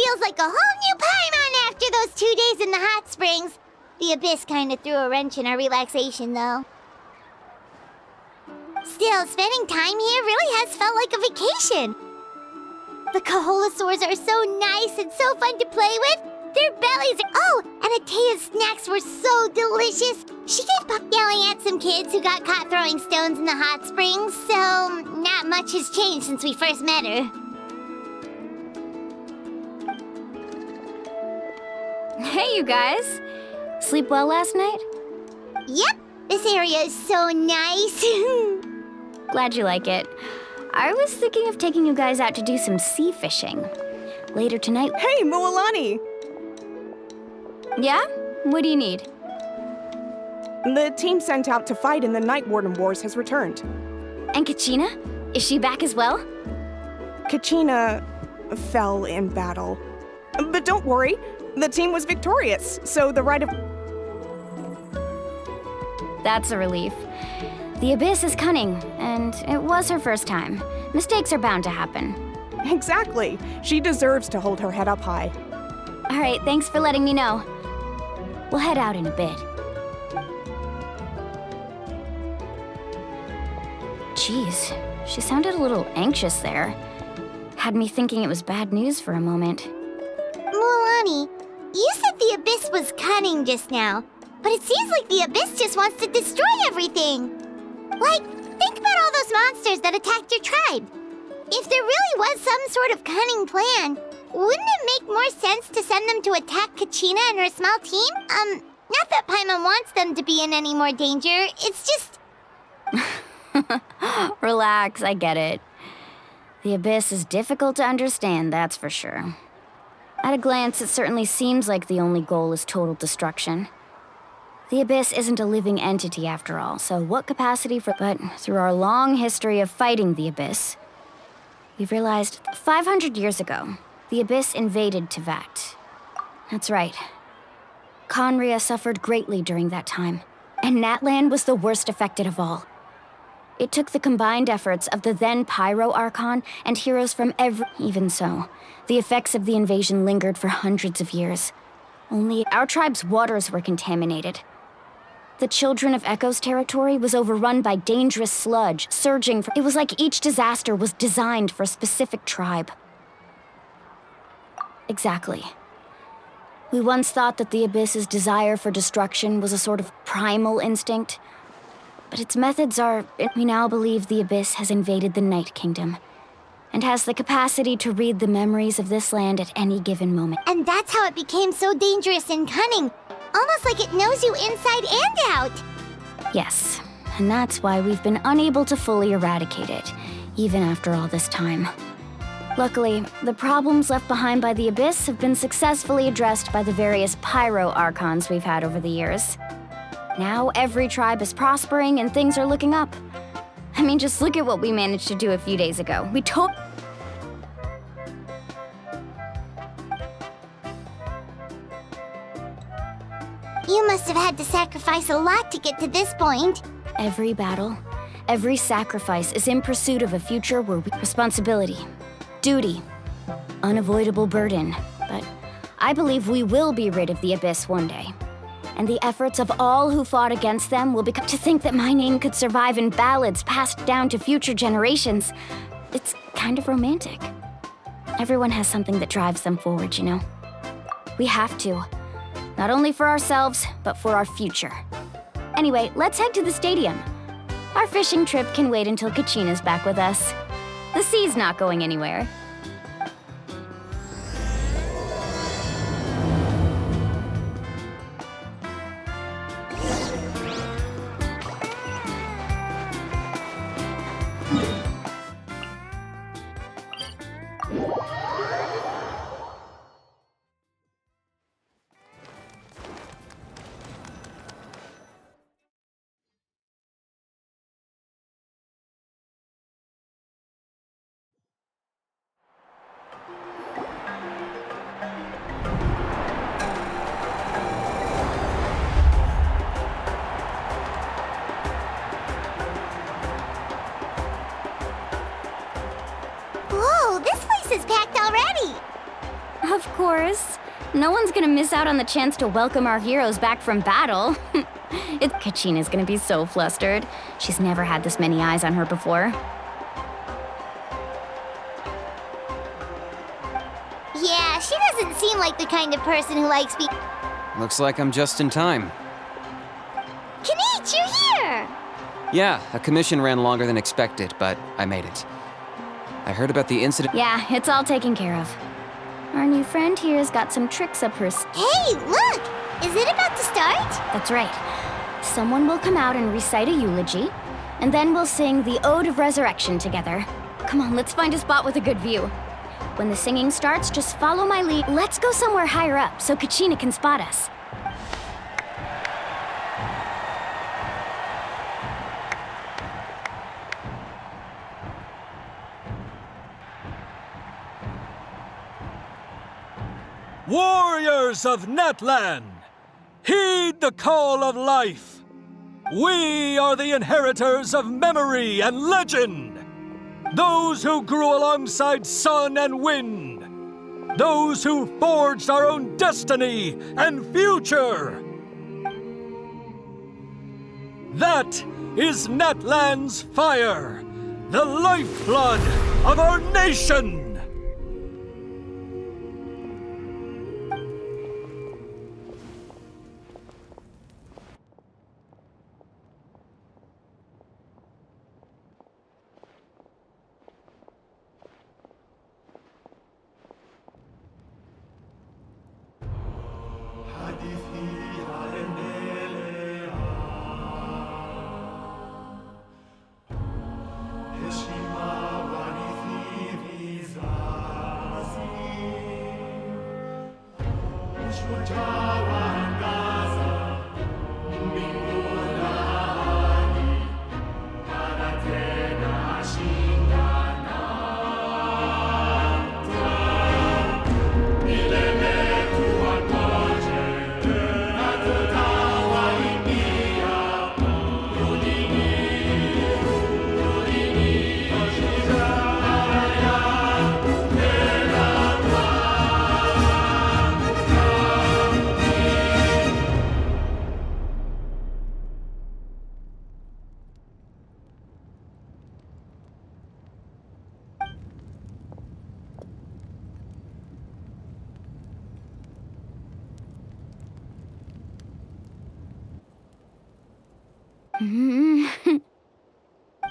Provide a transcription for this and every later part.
feels like a whole new Paimon after those 2 days in the hot springs. The Abyss kinda threw a wrench in our relaxation, though. Still, spending time here really has felt like a vacation. The Kaholasaurs are so nice and so fun to play with. Their bellies are... Oh, and Atea's snacks were so delicious. She gave Puck yelling at some kids who got caught throwing stones in the hot springs, so not much has changed since we first met her. Hey, you guys. Sleep well last night? Yep, this area is so nice. Glad you like it. I was thinking of taking you guys out to do some sea fishing. Later tonight... Hey, Moalani! Yeah? What do you need? The team sent out to fight in the Night Warden Wars has returned. And Kachina? Is she back as well? Kachina fell in battle. But don't worry, the team was victorious, so the right of... That's a relief. The Abyss is cunning, and it was her first time. Mistakes are bound to happen. Exactly. She deserves to hold her head up high. All right, thanks for letting me know. We'll head out in a bit. Jeez, she sounded a little anxious there. Had me thinking it was bad news for a moment. Moalani, you said the Abyss was cunning just now, but it seems like the Abyss just wants to destroy everything. Like, think about all those monsters that attacked your tribe. If there really was some sort of cunning plan, wouldn't it make more sense to send them to attack Kachina and her small team? Not that Paimon wants them to be in any more danger, it's just... Relax, I get it. The Abyss is difficult to understand, that's for sure. At a glance, it certainly seems like the only goal is total destruction. The Abyss isn't a living entity after all, so what capacity for... But through our long history of fighting the Abyss, we've realized 500 years ago, the Abyss invaded Tevat. That's right. Conria suffered greatly during that time, and Natlan was the worst affected of all. It took the combined efforts of the then Pyro Archon and heroes from every... Even so, the effects of the invasion lingered for hundreds of years. Only our tribe's waters were contaminated. The Children of Echo's territory was overrun by dangerous sludge, surging from... It was like each disaster was designed for a specific tribe. Exactly. We once thought that the Abyss's desire for destruction was a sort of primal instinct. But its methods are... We now believe the Abyss has invaded the Night Kingdom, and has the capacity to read the memories of this land at any given moment. And that's how it became so dangerous and cunning. Almost like it knows you inside and out. Yes, and that's why we've been unable to fully eradicate it, even after all this time. Luckily, the problems left behind by the Abyss have been successfully addressed by the various Pyro Archons we've had over the years. Now every tribe is prospering and things are looking up. I mean, just look at what we managed to do a few days ago. You must have had to sacrifice a lot to get to this point. Every battle, every sacrifice is in pursuit of a future where responsibility, duty, unavoidable burden. But I believe we will be rid of the Abyss one day. And the efforts of all who fought against them will become... To think that my name could survive in ballads passed down to future generations, it's kind of romantic. Everyone has something that drives them forward, you know? We have to. Not only for ourselves, but for our future. Anyway, let's head to the stadium. Our fishing trip can wait until Kachina's back with us. The sea's not going anywhere. Of course. No one's gonna miss out on the chance to welcome our heroes back from battle. Kachina's gonna be so flustered. She's never had this many eyes on her before. Yeah, she doesn't seem like the kind of person who likes being... Looks like I'm just in time. Kanich, you're here! Yeah, a commission ran longer than expected, but I made it. I heard about the incident. Yeah, it's all taken care of. Our new friend here's got some tricks up her Hey, look! Is it about to start? That's right. Someone will come out and recite a eulogy, and then we'll sing the Ode of Resurrection together. Come on, let's find a spot with a good view. When the singing starts, just follow my lead. Let's go somewhere higher up so Kachina can spot us. Warriors of Natlan, heed the call of life. We are the inheritors of memory and legend. Those who grew alongside sun and wind. Those who forged our own destiny and future. That is Natlan's fire, the lifeblood of our nation.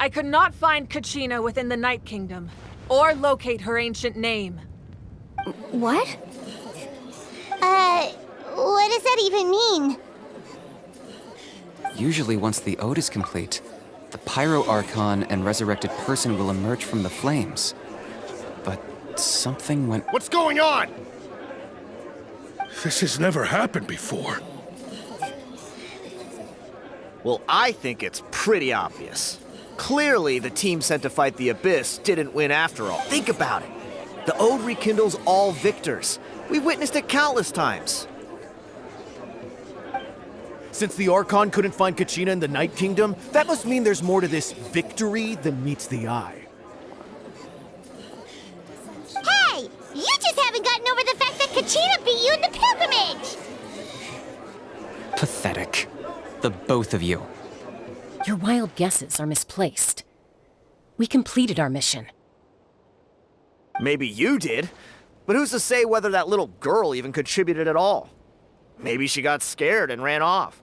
I could not find Kachina within the Night Kingdom, or locate her ancient name. What? What does that even mean? Usually once the ode is complete, the Pyro Archon and resurrected person will emerge from the flames. But something went... What's going on? This has never happened before. Well, I think it's pretty obvious. Clearly, the team sent to fight the Abyss didn't win after all. Think about it. The Ode rekindles all victors. We've witnessed it countless times. Since the Archon couldn't find Kachina in the Night Kingdom, that must mean there's more to this victory than meets the eye. Hey! You just haven't gotten over the fact that Kachina beat you in the pilgrimage! Pathetic. The both of you. Your wild guesses are misplaced. We completed our mission. Maybe you did, but who's to say whether that little girl even contributed at all? Maybe she got scared and ran off.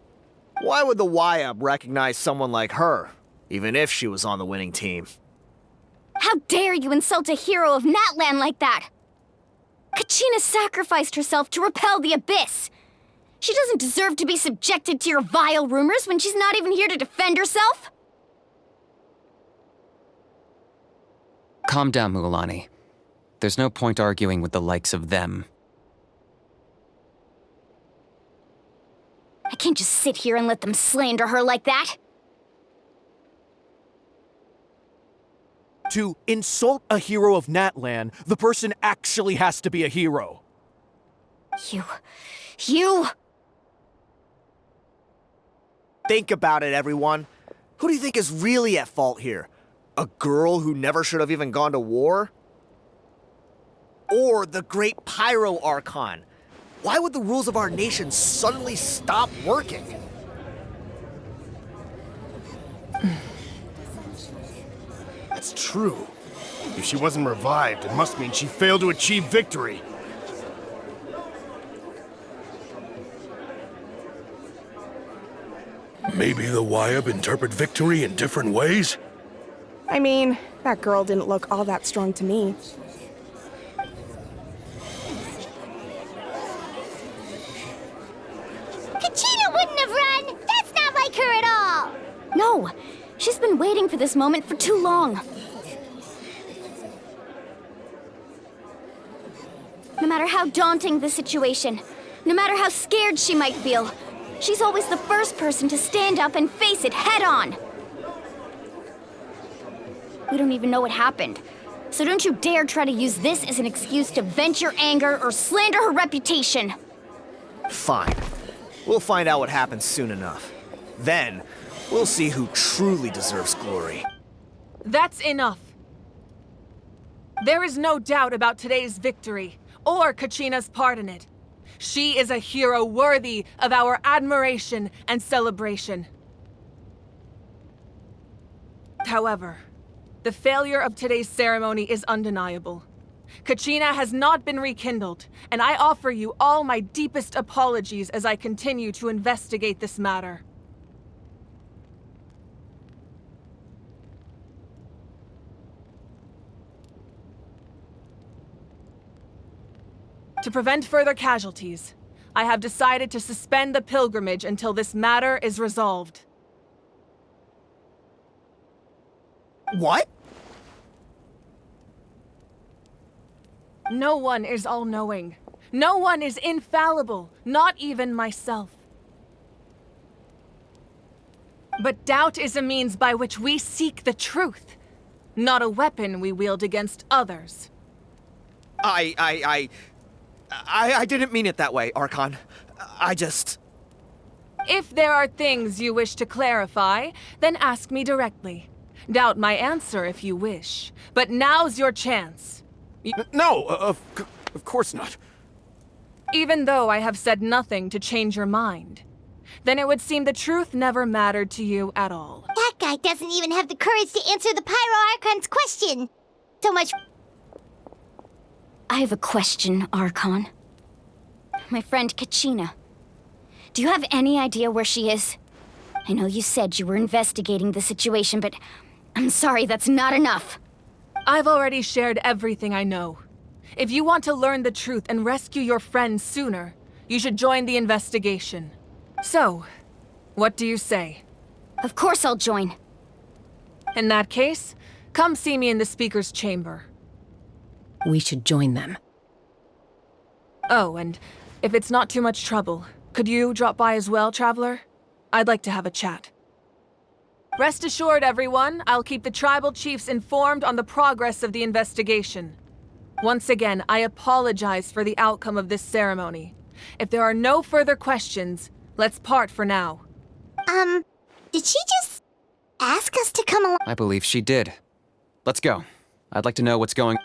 Why would the YUB recognize someone like her, even if she was on the winning team? How dare you insult a hero of Natlan like that? Kachina sacrificed herself to repel the Abyss. She doesn't deserve to be subjected to your vile rumors when she's not even here to defend herself. Calm down, Mualani. There's no point arguing with the likes of them. I can't just sit here and let them slander her like that. To insult a hero of Natlan, the person actually has to be a hero. You... Think about it, everyone. Who do you think is really at fault here? A girl who never should have even gone to war? or the Great Pyro Archon. Why would the rules of our nation suddenly stop working? That's true. If she wasn't revived, it must mean she failed to achieve victory. Maybe the Wyab interpret victory in different ways? I mean, that girl didn't look all that strong to me. Kachina wouldn't have run! That's not like her at all! No! She's been waiting for this moment for too long. No matter how daunting the situation, no matter how scared she might feel, she's always the first person to stand up and face it head on. We don't even know what happened, so don't you dare try to use this as an excuse to vent your anger or slander her reputation. Fine. We'll find out what happens soon enough. Then, we'll see who truly deserves glory. That's enough. There is no doubt about today's victory, or Kachina's part in it. She is a hero worthy of our admiration and celebration. However, the failure of today's ceremony is undeniable. Kachina has not been rekindled, and I offer you all my deepest apologies as I continue to investigate this matter. To prevent further casualties, I have decided to suspend the pilgrimage until this matter is resolved. What? No one is all-knowing. No one is infallible, not even myself. But doubt is a means by which we seek the truth, not a weapon we wield against others. I didn't mean it that way, Archon. I just... If there are things you wish to clarify, then ask me directly. Doubt my answer if you wish. But now's your chance. No, of course not. Even though I have said nothing to change your mind, then it would seem the truth never mattered to you at all. That guy doesn't even have the courage to answer the Pyro Archon's question. So much... I have a question, Archon. My friend Kachina. Do you have any idea where she is? I know you said you were investigating the situation, but I'm sorry, that's not enough. I've already shared everything I know. If you want to learn the truth and rescue your friend sooner, you should join the investigation. So, what do you say? Of course I'll join. In that case, come see me in the speaker's chamber. We should join them. Oh, and if it's not too much trouble, could you drop by as well, Traveler? I'd like to have a chat. Rest assured, everyone, I'll keep the tribal chiefs informed on the progress of the investigation. Once again, I apologize for the outcome of this ceremony. If there are no further questions, let's part for now. Did she just ask us to come along? I believe she did. Let's go. I'd like to know what's going...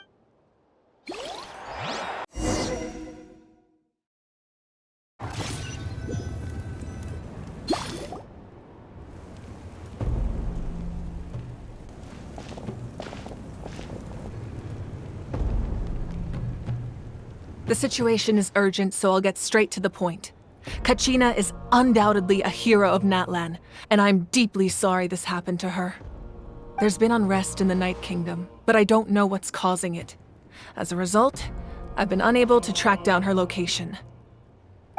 The situation is urgent, so I'll get straight to the point. Kachina is undoubtedly a hero of Natlan, and I'm deeply sorry this happened to her. There's been unrest in the Night Kingdom, but I don't know what's causing it. As a result, I've been unable to track down her location.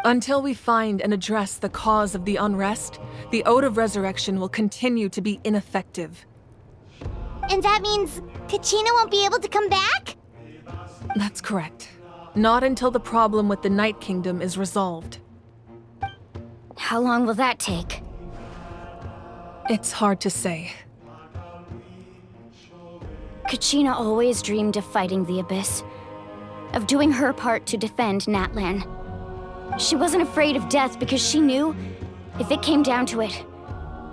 Until we find and address the cause of the unrest, the Ode of Resurrection will continue to be ineffective. And that means Kachina won't be able to come back? That's correct. Not until the problem with the Night Kingdom is resolved. How long will that take? It's hard to say. Kachina always dreamed of fighting the Abyss, of doing her part to defend Natlan. She wasn't afraid of death because she knew, if it came down to it,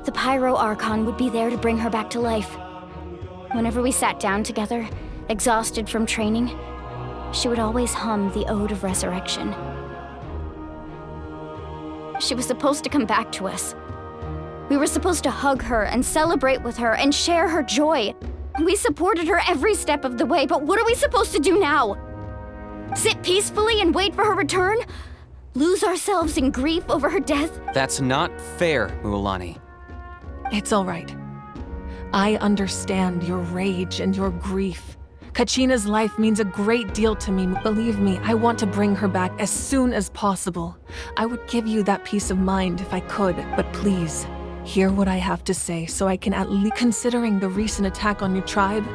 the Pyro Archon would be there to bring her back to life. Whenever we sat down together, exhausted from training, she would always hum the Ode of Resurrection. She was supposed to come back to us. We were supposed to hug her and celebrate with her and share her joy. We supported her every step of the way, but what are we supposed to do now? Sit peacefully and wait for her return? Lose ourselves in grief over her death? That's not fair, Mualani. It's all right. I understand your rage and your grief. Kachina's life means a great deal to me. Believe me, I want to bring her back as soon as possible. I would give you that peace of mind if I could, but please, hear what I have to say so I can at least... Considering the recent attack on your tribe,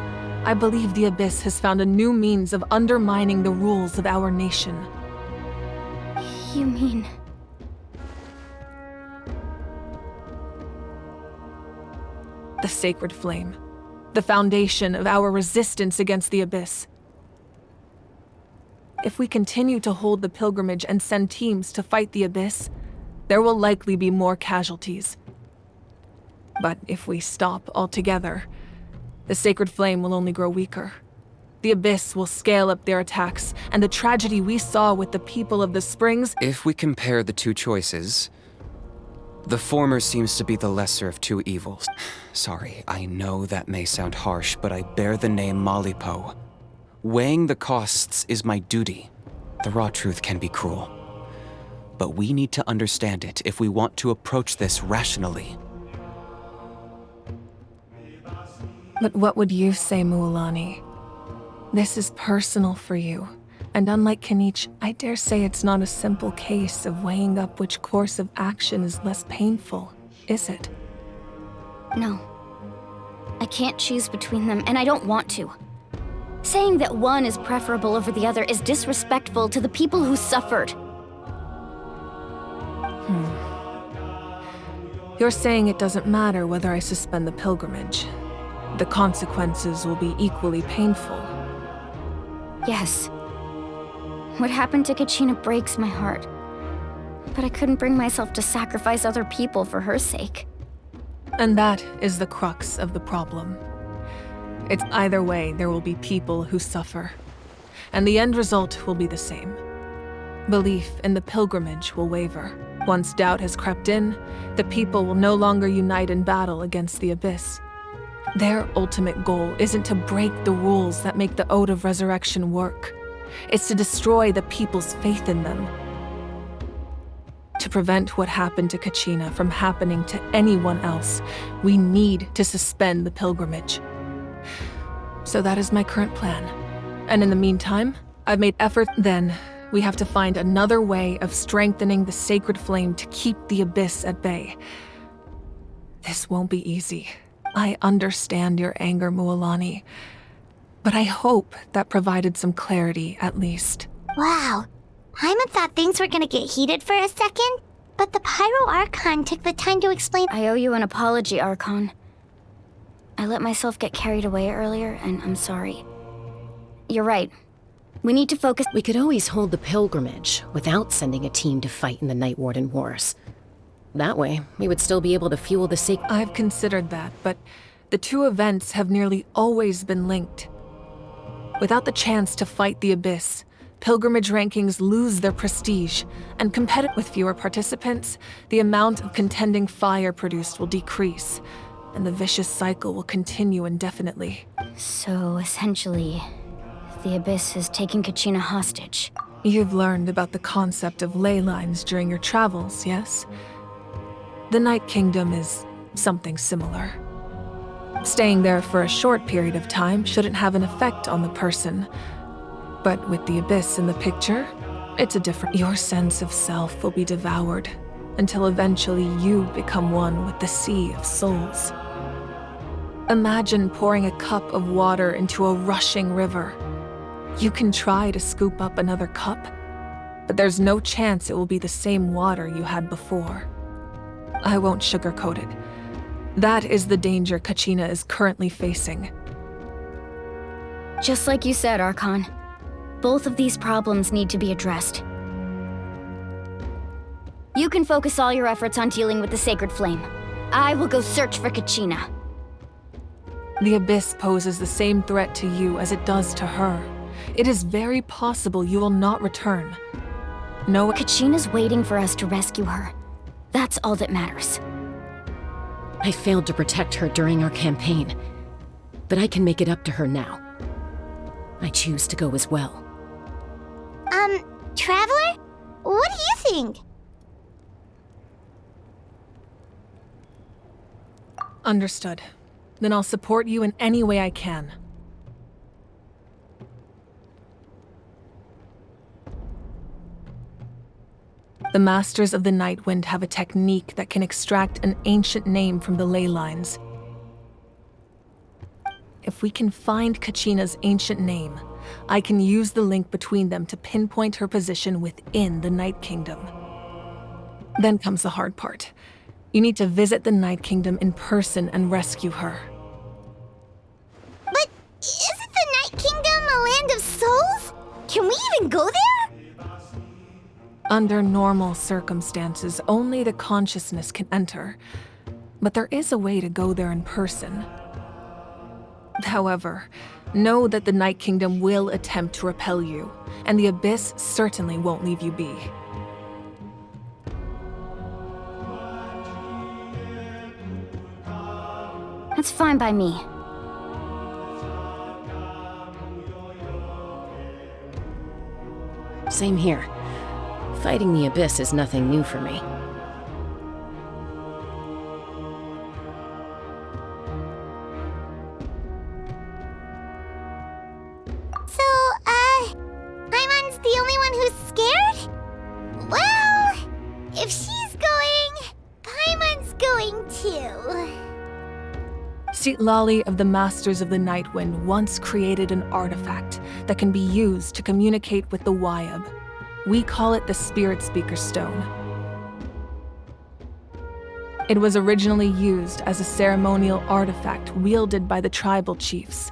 I believe the Abyss has found a new means of undermining the rules of our nation. You mean... The Sacred Flame. The foundation of our resistance against the Abyss. If we continue to hold the pilgrimage and send teams to fight the Abyss, there will likely be more casualties. But if we stop altogether, the Sacred Flame will only grow weaker. The Abyss will scale up their attacks, and the tragedy we saw with the people of the Springs... If we compare the two choices, the former seems to be the lesser of two evils. Sorry, I know that may sound harsh, but I bear the name Malipo. Weighing the costs is my duty. The raw truth can be cruel. But we need to understand it if we want to approach this rationally. But what would you say, Mualani? This is personal for you. And unlike Kenichi, I dare say it's not a simple case of weighing up which course of action is less painful, is it? No. I can't choose between them, and I don't want to. Saying that one is preferable over the other is disrespectful to the people who suffered. You're saying it doesn't matter whether I suspend the pilgrimage. The consequences will be equally painful. Yes. What happened to Kachina breaks my heart. But I couldn't bring myself to sacrifice other people for her sake. And that is the crux of the problem. It's either way, there will be people who suffer. And the end result will be the same. Belief in the pilgrimage will waver. Once doubt has crept in, the people will no longer unite in battle against the Abyss. Their ultimate goal isn't to break the rules that make the Ode of Resurrection work. It's to destroy the people's faith in them. To prevent what happened to Kachina from happening to anyone else, we need to suspend the pilgrimage. So that is my current plan. And in the meantime, I've made effort. Then we have to find another way of strengthening the Sacred Flame to keep the Abyss at bay. This won't be easy. I understand your anger, Mualani, but I hope that provided some clarity, at least. Wow. Paimon thought things were gonna get heated for a second, but the Pyro Archon took the time to explain. I owe you an apology, Archon. I let myself get carried away earlier, and I'm sorry. You're right. We need to focus. We could always hold the pilgrimage without sending a team to fight in the Night Warden Wars. That way, we would still be able to fuel the sacred... I've considered that, but the two events have nearly always been linked. Without the chance to fight the Abyss, pilgrimage rankings lose their prestige, and with fewer participants, the amount of contending fire produced will decrease, and the vicious cycle will continue indefinitely. So, essentially, the Abyss has taken Kachina hostage. You've learned about the concept of ley lines during your travels, yes? The Night Kingdom is something similar. Staying there for a short period of time shouldn't have an effect on the person. But with the Abyss in the picture, it's a different... Your sense of self will be devoured until eventually you become one with the Sea of Souls. Imagine pouring a cup of water into a rushing river. You can try to scoop up another cup, but there's no chance it will be the same water you had before. I won't sugarcoat it. That is the danger Kachina is currently facing. Just like you said, Archon. Both of these problems need to be addressed. You can focus all your efforts on dealing with the Sacred Flame. I will go search for Kachina. The Abyss poses the same threat to you as it does to her, It is very possible you will not return. No, Kachina's waiting for us to rescue her. That's all that matters. I failed to protect her during our campaign, but I can make it up to her now. I choose to go as well. Traveler? What do you think? understood. Then I'll support you in any way I can. The Masters of the Nightwind have a technique that can extract an ancient name from the ley lines. If we can find Kachina's ancient name, I can use the link between them to pinpoint her position within the Night Kingdom. Then comes the hard part. You need to visit the Night Kingdom in person and rescue her. But isn't the Night Kingdom a land of souls? Can we even go there? Under normal circumstances, only the consciousness can enter. But there is a way to go there in person. However, know that the Night Kingdom will attempt to repel you, and the Abyss certainly won't leave you be. That's fine by me. Same here. Fighting the Abyss is nothing new for me. So, Paimon's the only one who's scared? Well, if she's going, Paimon's going too. Lali of the Masters of the Nightwind once created an artifact that can be used to communicate with the Wyab. We call it the Spirit Speaker Stone. It was originally used as a ceremonial artifact wielded by the tribal chiefs,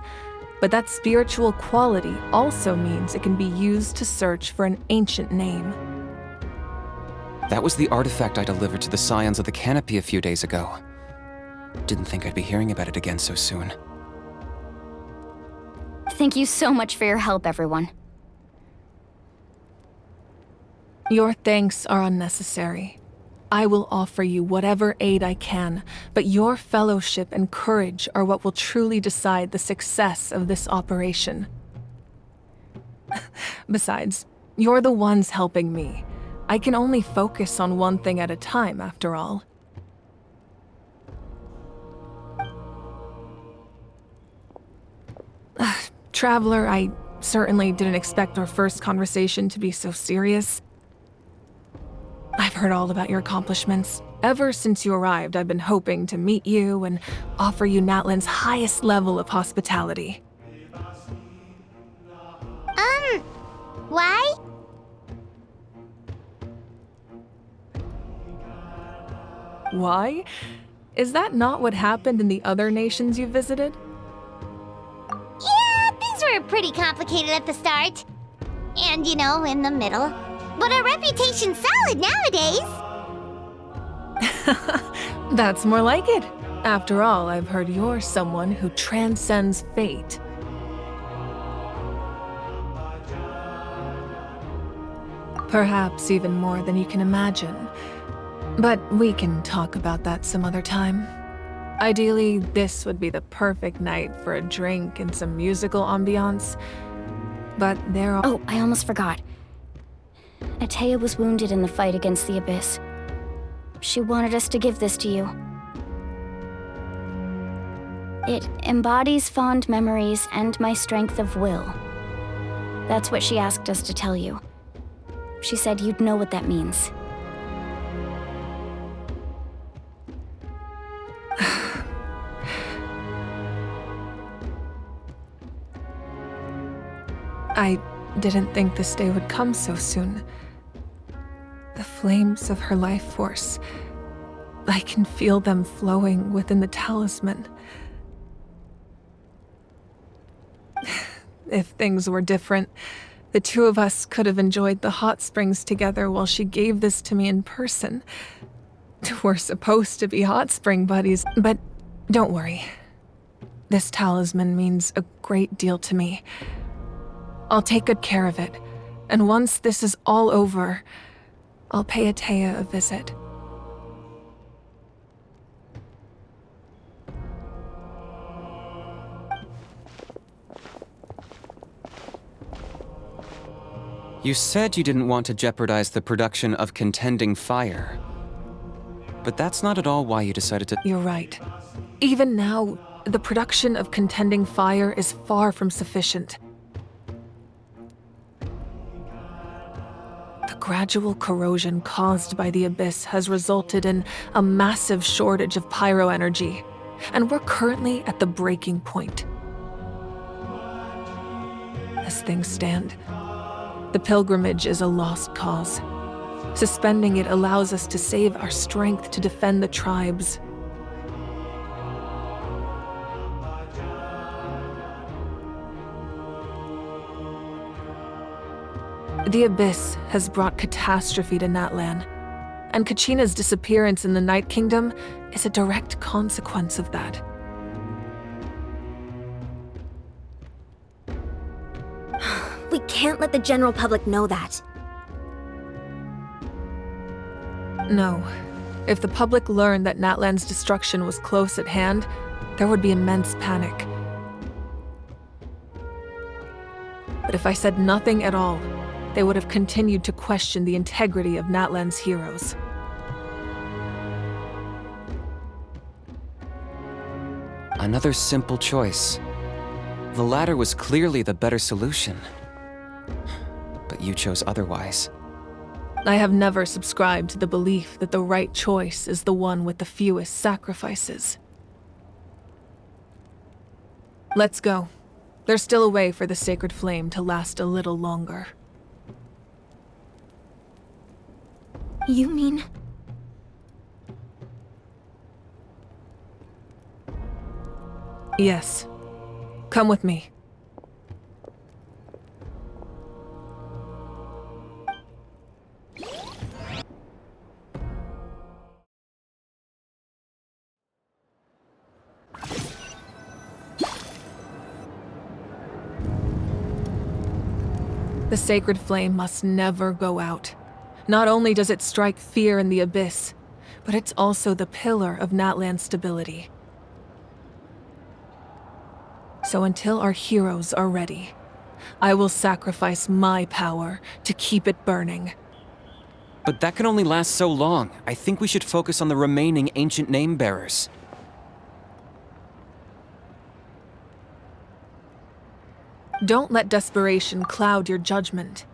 but that spiritual quality also means it can be used to search for an ancient name. That was the artifact I delivered to the Scions of the Canopy a few days ago. Didn't think I'd be hearing about it again so soon. Thank you so much for your help, everyone. Your thanks are unnecessary. I will offer you whatever aid I can, but your fellowship and courage are what will truly decide the success of this operation. Besides, you're the ones helping me. I can only focus on one thing at a time, after all. Traveler, I certainly didn't expect our first conversation to be so serious. I've heard all about your accomplishments. Ever since you arrived, I've been hoping to meet you and offer you Natlan's highest level of hospitality. Why? Why? Is that not what happened in the other nations you visited? Yeah, things were pretty complicated at the start. And, in the middle. But our reputation's solid nowadays. That's more like it. After all, I've heard you're someone who transcends fate. Perhaps even more than you can imagine. But we can talk about that some other time. Ideally, this would be the perfect night for a drink and some musical ambiance. But there are— Oh, I almost forgot. Atea was wounded in the fight against the Abyss. She wanted us to give this to you. It embodies fond memories and my strength of will. That's what she asked us to tell you. She said you'd know what that means. I didn't think this day would come so soon. The flames of her life force, I can feel them flowing within the talisman. If things were different, the two of us could have enjoyed the hot springs together while she gave this to me in person. We're supposed to be hot spring buddies, but don't worry. This talisman means a great deal to me. I'll take good care of it. And once this is all over, I'll pay Atea a visit. You said you didn't want to jeopardize the production of contending fire. But that's not at all why you decided to— You're right. Even now, the production of contending fire is far from sufficient. The gradual corrosion caused by the Abyss has resulted in a massive shortage of pyro energy, and we're currently at the breaking point. As things stand, the pilgrimage is a lost cause. Suspending it allows us to save our strength to defend the tribes. The Abyss has brought catastrophe to Natlan, and Kachina's disappearance in the Night Kingdom is a direct consequence of that. We can't let the general public know that. No. If the public learned that Natlan's destruction was close at hand, there would be immense panic. But if I said nothing at all, they would have continued to question the integrity of Natlan's heroes. Another simple choice. The latter was clearly the better solution. But you chose otherwise. I have never subscribed to the belief that the right choice is the one with the fewest sacrifices. Let's go. There's still a way for the sacred flame to last a little longer. You mean? Yes. Come with me. The sacred flame must never go out. Not only does it strike fear in the Abyss, but it's also the pillar of Natlan's stability. So until our heroes are ready, I will sacrifice my power to keep it burning. But that can only last so long. I think we should focus on the remaining ancient name-bearers. Don't let desperation cloud your judgment.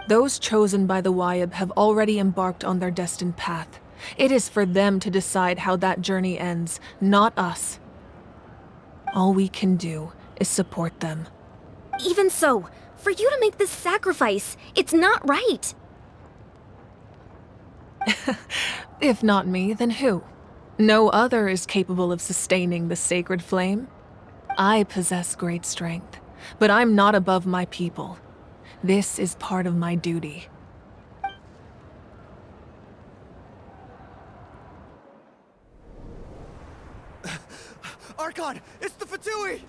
Those chosen by the Wyab have already embarked on their destined path. It is for them to decide how that journey ends, not us. All we can do is support them. Even so, for you to make this sacrifice, it's not right. If not me, then who? No other is capable of sustaining the sacred flame. I possess great strength, but I'm not above my people. This is part of my duty. Archon, it's the Fatui!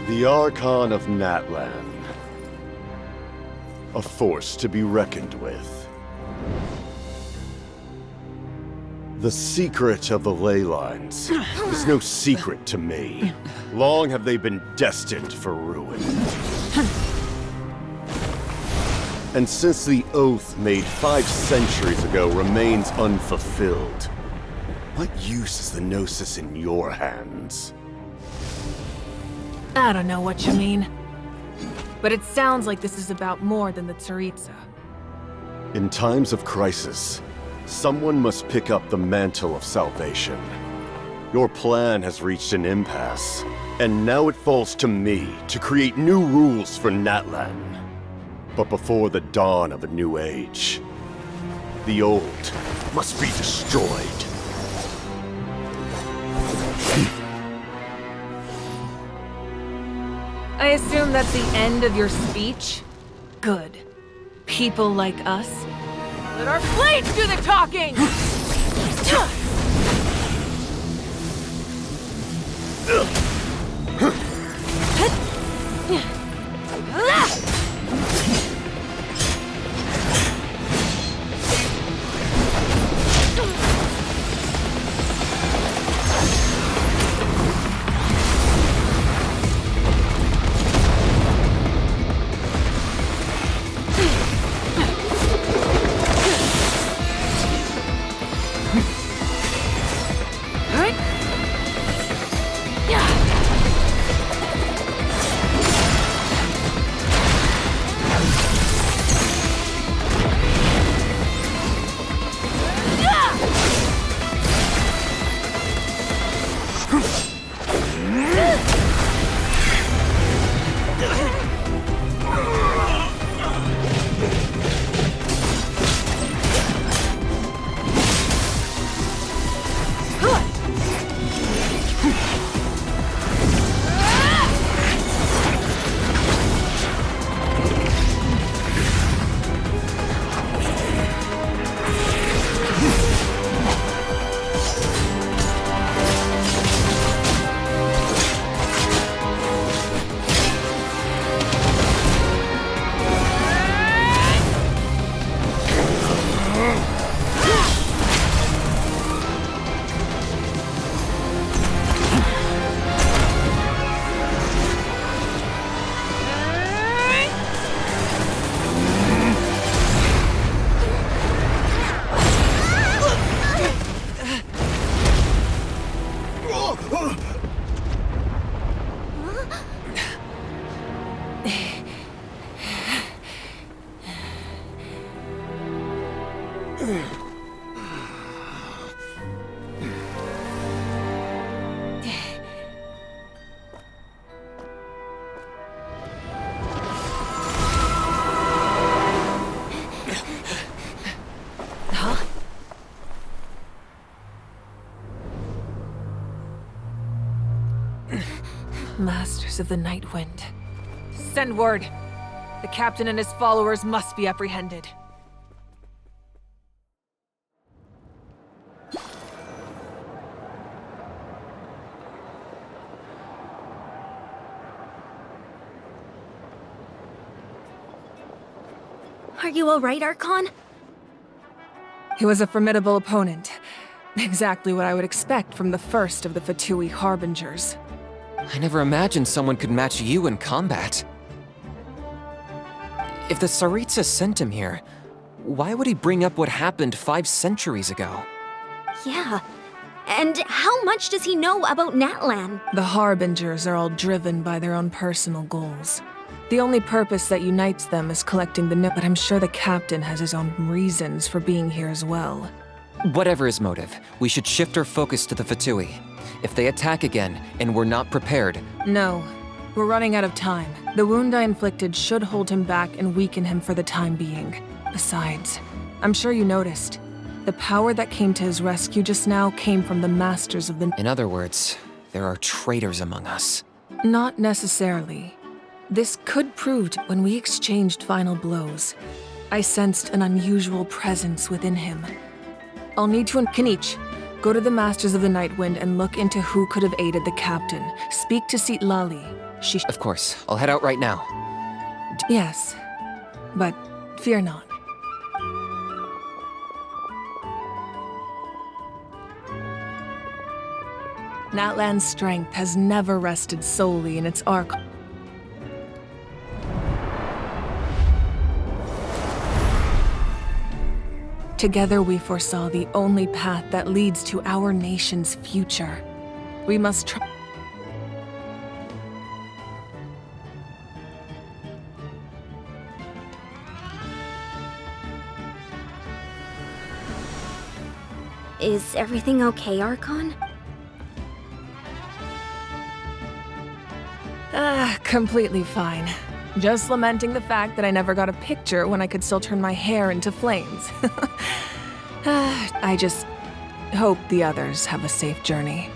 The Archon of Natlan. A force to be reckoned with. The secret of the ley lines is no secret to me. Long have they been destined for ruin. And since the oath made 5 centuries ago remains unfulfilled, what use is the Gnosis in your hands? I don't know what you mean. But it sounds like this is about more than the Tsaritsa. In times of crisis, someone must pick up the mantle of salvation. Your plan has reached an impasse, and now it falls to me to create new rules for Natlan. But before the dawn of a new age, the old must be destroyed. I assume that's the end of your speech? Good. People like us? Let our blades do the talking! Masters of the Night Wind. Send word. The captain and his followers must be apprehended. Are you alright, Archon? He was a formidable opponent. Exactly what I would expect from the first of the Fatui Harbingers. I never imagined someone could match you in combat. If the Tsaritsa sent him here, why would he bring up what happened 5 centuries ago? Yeah. And how much does he know about Natlan? The Harbingers are all driven by their own personal goals. The only purpose that unites them is collecting the note, but I'm sure the captain has his own reasons for being here as well. Whatever his motive, we should shift our focus to the Fatui. If they attack again, and we're not prepared... No. We're running out of time. The wound I inflicted should hold him back and weaken him for the time being. Besides, I'm sure you noticed. The power that came to his rescue just now came from the Masters of the... In other words, there are traitors among us. Not necessarily. This could prove when we exchanged final blows. I sensed an unusual presence within him. I'll need to... Kanich, go to the Masters of the Night Wind and look into who could have aided the captain. Speak to Sitlali. She... Of course. I'll head out right now. Yes. But fear not. Natlan's strength has never rested solely in its Archon. Together we foresaw the only path that leads to our nation's future. We must try... Is everything okay, Archon? Completely fine. Just lamenting the fact that I never got a picture when I could still turn my hair into flames. I just hope the others have a safe journey.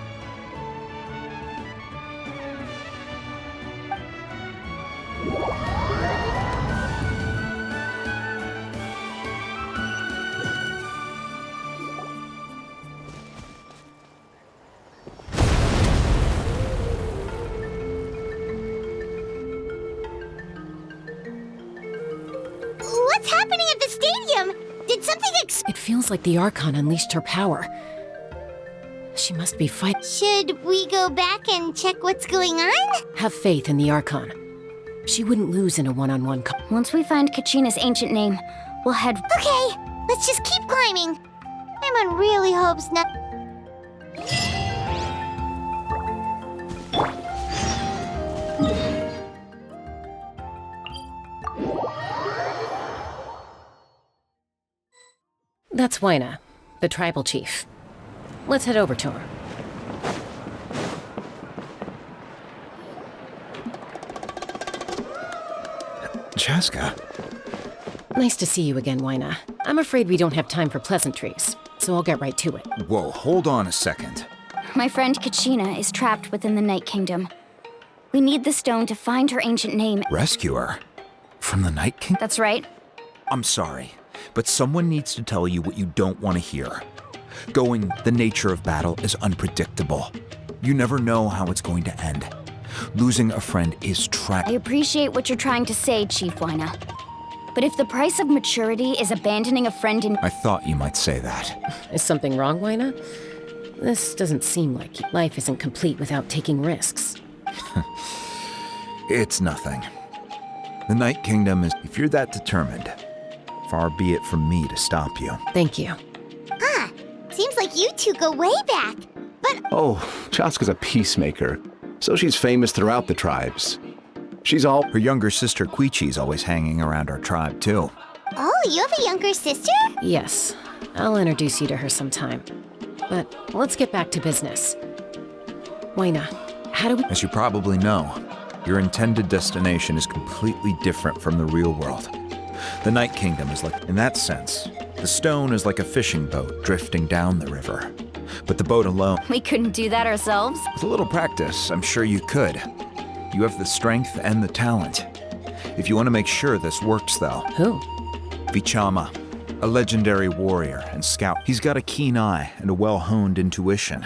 What's happening at the stadium? Did something It feels like the Archon unleashed her power. She must be fighting. Should we go back and check what's going on? Have faith in the Archon. She wouldn't lose in a one-on-one Once we find Kachina's ancient name, we'll head. Okay, let's just keep climbing. Paimon really hopes not. That's Wyna, the tribal chief. Let's head over to him. Chaska. Nice to see you again, Wyna. I'm afraid we don't have time for pleasantries, so I'll get right to it. Whoa, hold on a second. My friend Kachina is trapped within the Night Kingdom. We need the stone to find her ancient name. Rescue her? From the Night King? That's right. I'm sorry, but someone needs to tell you what you don't want to hear. Going the nature of battle is unpredictable. You never know how it's going to end. Losing a friend is I appreciate what you're trying to say, Chief Wyna. But if the price of maturity is abandoning a friend in— I thought you might say that. Is something wrong, Wyna? This doesn't seem like life isn't complete without taking risks. It's nothing. The Night Kingdom is— if you're that determined, far be it from me to stop you. Thank you. Huh. Seems like you two go way back. But Oh, Chaska's a peacemaker, so she's famous throughout the tribes. She's all— Her younger sister Quichi's always hanging around our tribe, too. oh, you have a younger sister? Yes, I'll introduce you to her sometime. But let's get back to business. Wyna, how do we— As you probably know, your intended destination is completely different from the real world. The Night Kingdom is like— in that sense, the stone is like a fishing boat drifting down the river. But the boat alone— We couldn't do that ourselves. with a little practice, I'm sure you could. You have the strength and the talent. If you want to make sure this works, though— Who? Vichama, a legendary warrior and scout. He's got a keen eye and a well-honed intuition.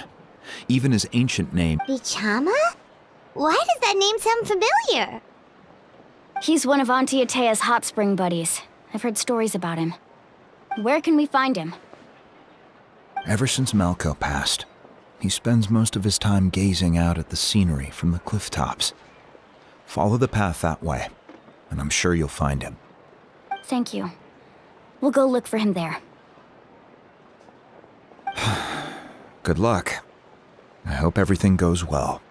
Even his ancient name— Vichama? Why does that name sound familiar? He's one of Auntie Atea's hot spring buddies. I've heard stories about him. Where can we find him? Ever since Malco passed, he spends most of his time gazing out at the scenery from the cliff tops. Follow the path that way, and I'm sure you'll find him. Thank you. We'll go look for him there. Good luck. I hope everything goes well.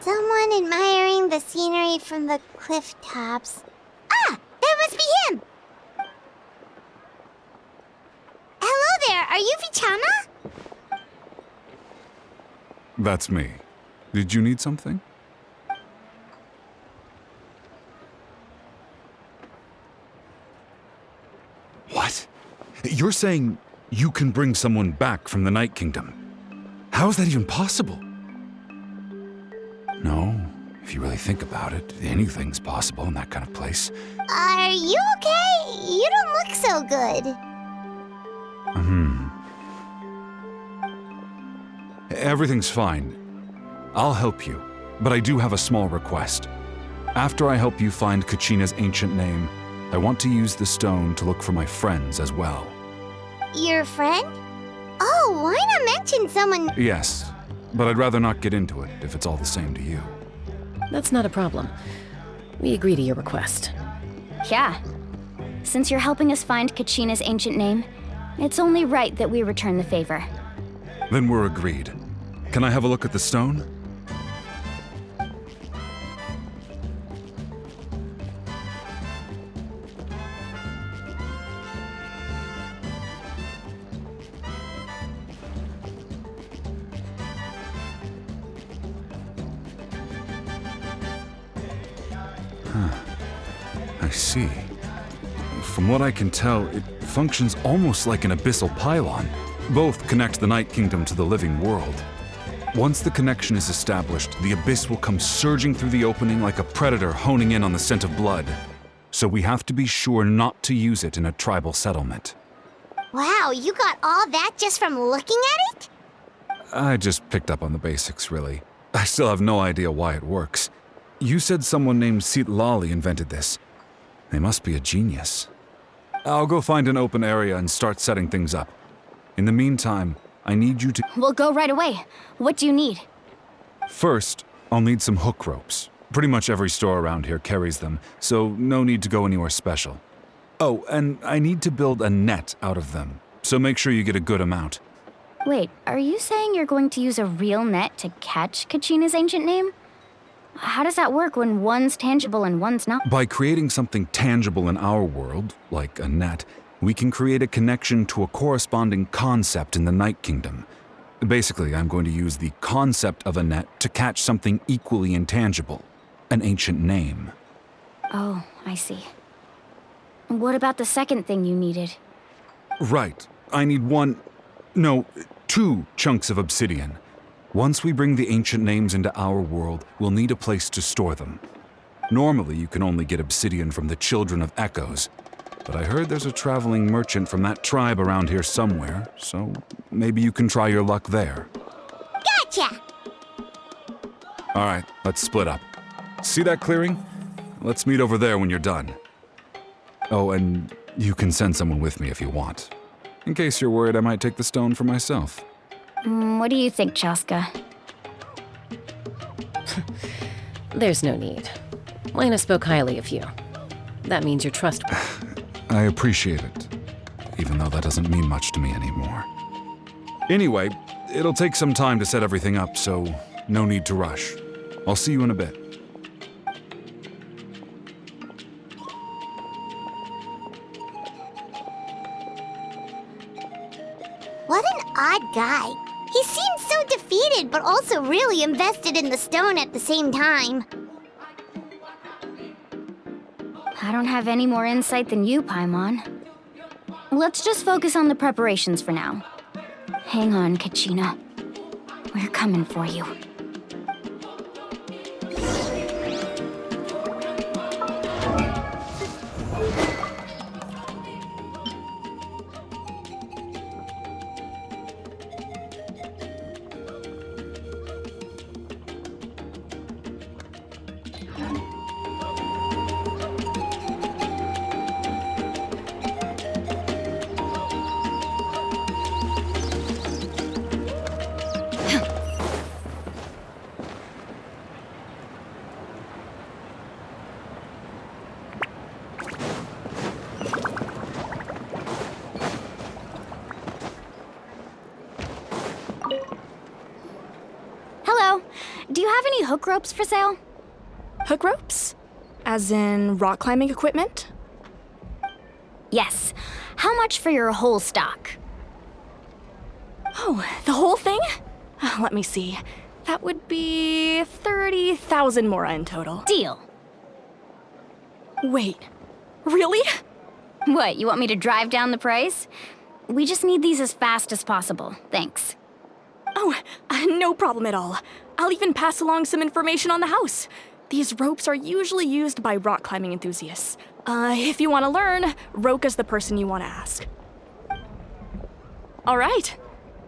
Someone admiring the scenery from the cliff tops. Ah! That must be him! Hello there, are you Vichama? That's me. Did you need something? What? You're saying you can bring someone back from the Night Kingdom? How is that even possible? No, if you really think about it, anything's possible in that kind of place. Are you okay? You don't look so good. Everything's fine. I'll help you, but I do have a small request. After I help you find Kachina's ancient name, I want to use the stone to look for my friends as well. Your friend? Oh, why not mention someone? Yes, but I'd rather not get into it if it's all the same to you. That's not a problem. We agree to your request. Yeah. Since you're helping us find Kachina's ancient name, it's only right that we return the favor. Then we're agreed. Can I have a look at the stone? I see. From what I can tell, it functions almost like an abyssal pylon. Both connect the Night Kingdom to the living world. Once the connection is established, the Abyss will come surging through the opening like a predator honing in on the scent of blood. So we have to be sure not to use it in a tribal settlement. Wow, you got all that just from looking at it? I just picked up on the basics, really. I still have no idea why it works. You said someone named Lali invented this. They must be a genius. I'll go find an open area and start setting things up. In the meantime, I need you to... We'll go right away. What do you need? First, I'll need some hook ropes. Pretty much every store around here carries them, so no need to go anywhere special. Oh, and I need to build a net out of them, so make sure you get a good amount. Wait, are you saying you're going to use a real net to catch Kachina's ancient name? How does that work when one's tangible and one's not? By creating something tangible in our world, like a net, we can create a connection to a corresponding concept in the Night Kingdom. Basically, I'm going to use the concept of a net to catch something equally intangible, an ancient name. Oh, I see. What about the second thing you needed? Right. I need two chunks of obsidian. Once we bring the ancient names into our world, we'll need a place to store them. Normally, you can only get obsidian from the Children of Echoes, but I heard there's a traveling merchant from that tribe around here somewhere, so maybe you can try your luck there. Gotcha! All right, let's split up. See that clearing? Let's meet over there when you're done. Oh, and you can send someone with me if you want. In case you're worried I might take the stone for myself. What do you think, Chaska? There's no need. Lena spoke highly of you. That means you're trustworthy. I appreciate it, even though that doesn't mean much to me anymore. Anyway, it'll take some time to set everything up, so no need to rush. I'll see you in a bit. What an odd guy. He seems so defeated, but also really invested in the stone at the same time. I don't have any more insight than you, Paimon. Let's just focus on the preparations for now. Hang on, Kachina. We're coming for you. Hello. Do you have any hook ropes for sale? Hook ropes? As in rock climbing equipment? Yes. How much for your whole stock? Oh, the whole thing? Let me see. That would be 30,000 mora in total. Deal. Wait, really? What, you want me to drive down the price? We just need these as fast as possible. Thanks. Oh, no problem at all. I'll even pass along some information on the house. These ropes are usually used by rock climbing enthusiasts. If you want to learn, Roka's the person you want to ask. All right,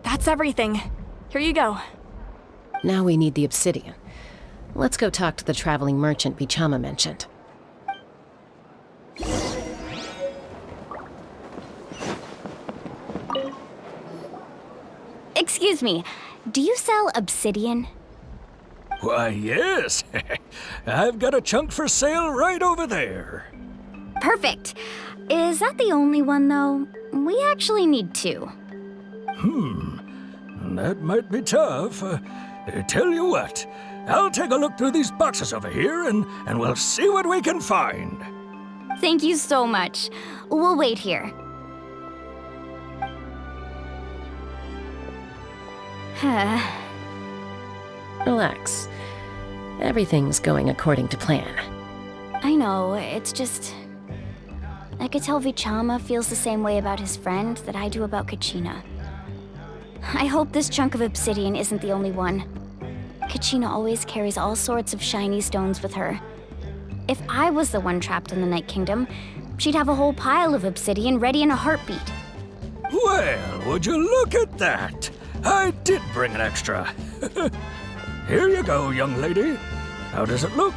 that's everything. Here you go. Now we need the obsidian. Let's go talk to the traveling merchant Bichama mentioned. Excuse me, do you sell obsidian? Why, yes. I've got a chunk for sale right over there. Perfect. Is that the only one, though? We actually need two. That might be tough. Tell you what, I'll take a look through these boxes over here and we'll see what we can find. Thank you so much. We'll wait here. Relax. Everything's going according to plan. I know, it's just... I could tell Bichama feels the same way about his friend that I do about Kachina. I hope this chunk of obsidian isn't the only one. Kachina always carries all sorts of shiny stones with her. If I was the one trapped in the Night Kingdom, she'd have a whole pile of obsidian ready in a heartbeat. Well, would you look at that? I did bring an extra. Here you go, young lady. How does it look?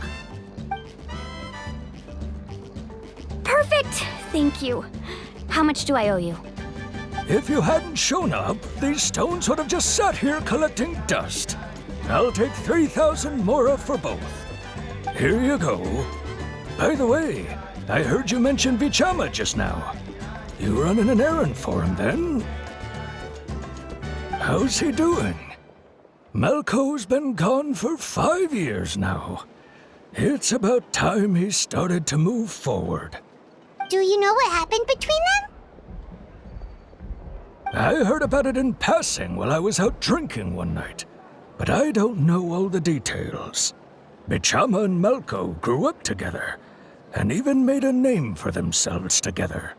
Perfect! Thank you. How much do I owe you? If you hadn't shown up, these stones would have just sat here collecting dust. I'll take 3,000 mora for both. Here you go. By the way, I heard you mention Vichama just now. You running an errand for him, then? How's he doing? Malco's been gone for 5 years now. It's about time he started to move forward. Do you know what happened between them? I heard about it in passing while I was out drinking one night, but I don't know all the details. Bichama and Malco grew up together, and even made a name for themselves together.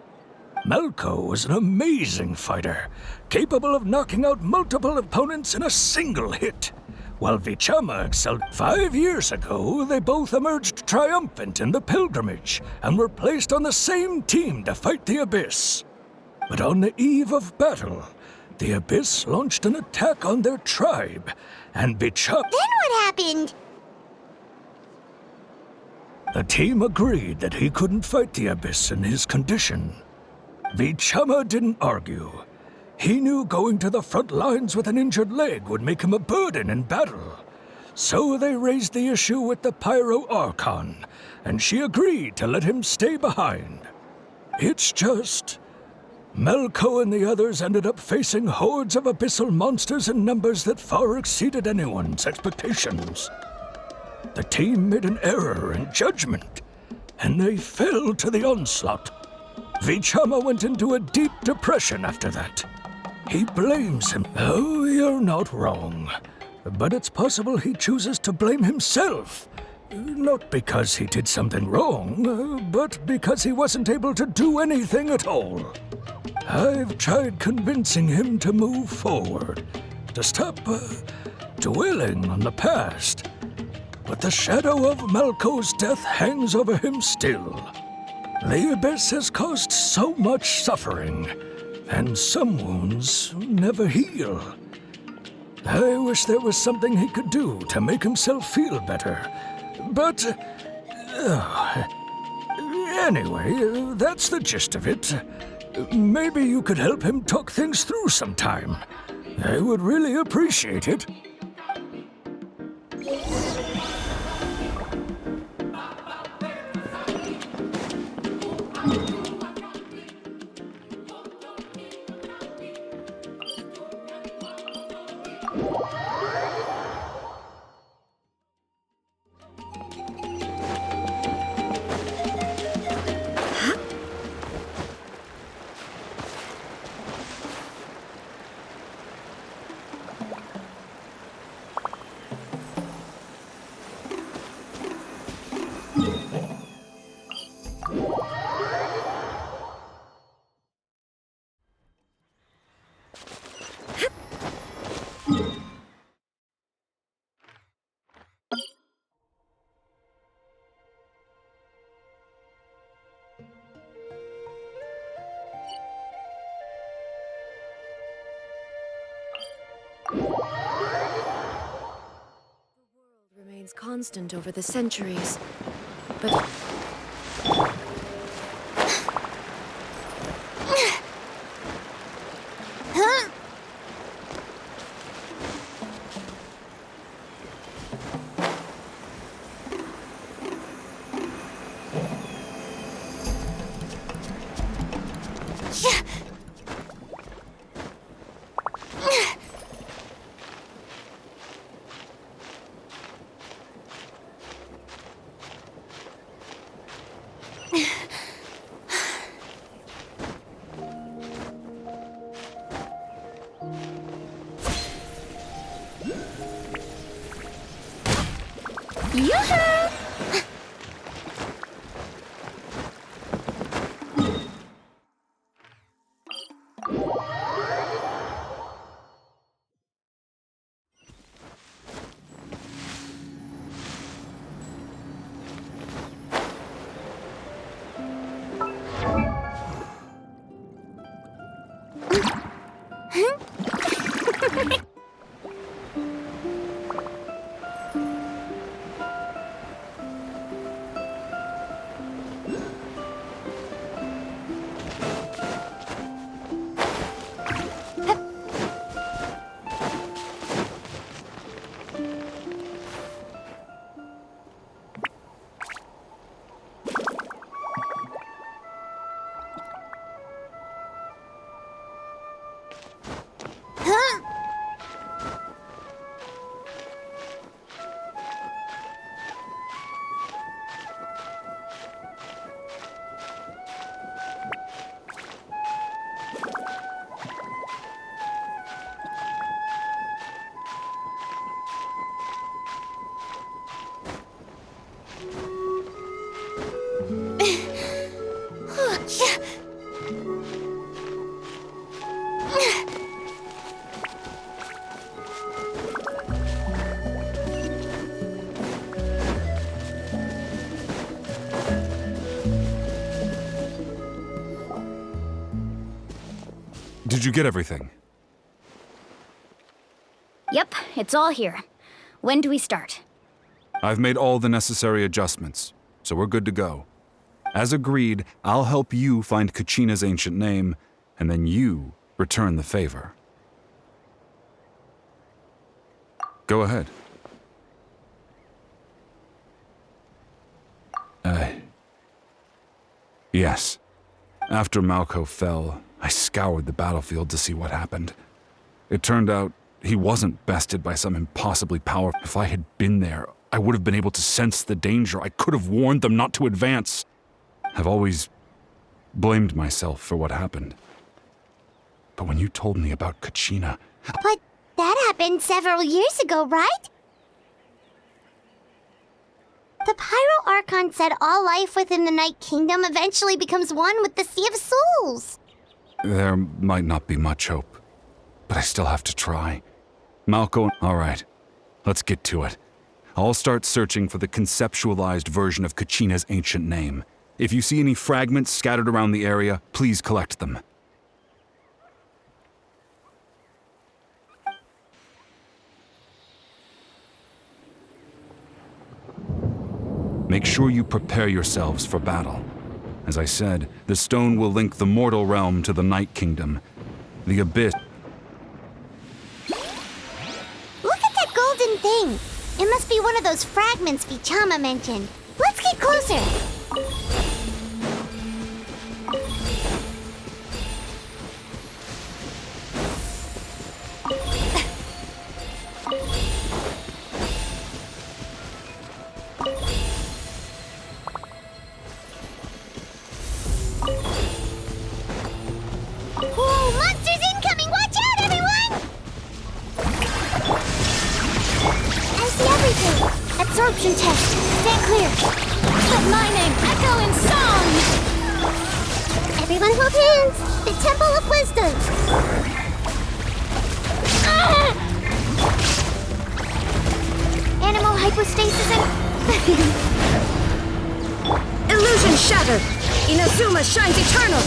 Malco was an amazing fighter, capable of knocking out multiple opponents in a single hit, while Vichama excelled. 5 years ago, they both emerged triumphant in the pilgrimage and were placed on the same team to fight the Abyss. But on the eve of battle, the Abyss launched an attack on their tribe, and Vichama... Then what happened? The team agreed that he couldn't fight the Abyss in his condition. Vichama didn't argue. He knew going to the front lines with an injured leg would make him a burden in battle. So they raised the issue with the Pyro Archon, and she agreed to let him stay behind. It's just... Malco and the others ended up facing hordes of abyssal monsters in numbers that far exceeded anyone's expectations. The team made an error in judgment, and they fell to the onslaught. Vichama went into a deep depression after that. He blames him. Oh, you're not wrong. But it's possible he chooses to blame himself. Not because he did something wrong, but because he wasn't able to do anything at all. I've tried convincing him to move forward, to stop dwelling on the past. But the shadow of Malco's death hangs over him still. The Abyss has caused so much suffering, and some wounds never heal. I wish there was something he could do to make himself feel better. But... anyway, that's the gist of it. Maybe you could help him talk things through sometime. I would really appreciate it. Remains constant over the centuries, but... Did you get everything? Yep, it's all here. When do we start? I've made all the necessary adjustments, so we're good to go. As agreed, I'll help you find Kachina's ancient name, and then you return the favor. Go ahead. Yes. After Malko fell, I scoured the battlefield to see what happened. It turned out he wasn't bested by some impossibly powerful. If I had been there, I would have been able to sense the danger. I could have warned them not to advance. I've always blamed myself for what happened. But when you told me about Kachina... But that happened several years ago, right? The Pyro Archon said all life within the Night Kingdom eventually becomes one with the Sea of Souls. There might not be much hope, but I still have to try. Malko... All right, let's get to it. I'll start searching for the conceptualized version of Kachina's ancient name. If you see any fragments scattered around the area, please collect them. Make sure you prepare yourselves for battle. As I said, the stone will link the mortal realm to the Night Kingdom. The Abyss... Look at that golden thing! It must be one of those fragments Vichama mentioned. Let's get closer! Whoa, monsters incoming! Watch out, everyone! I see everything! Absorption test! Stay clear! But my name echo in song! Everyone hold hands! The Temple of Wisdom! Animal hypostasis and... Illusion shattered! Inazuma shines eternal!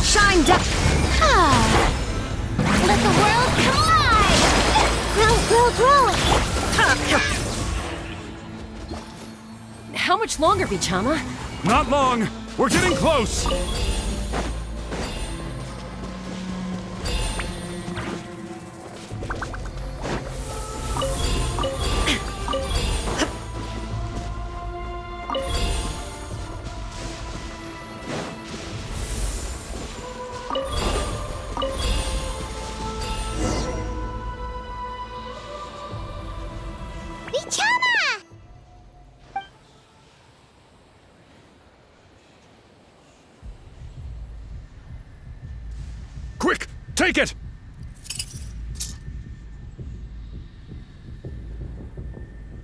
Shine down! Let the world collide! Grow! How much longer, Vichama? Not long! We're getting close! Vichama! Quick! Take it!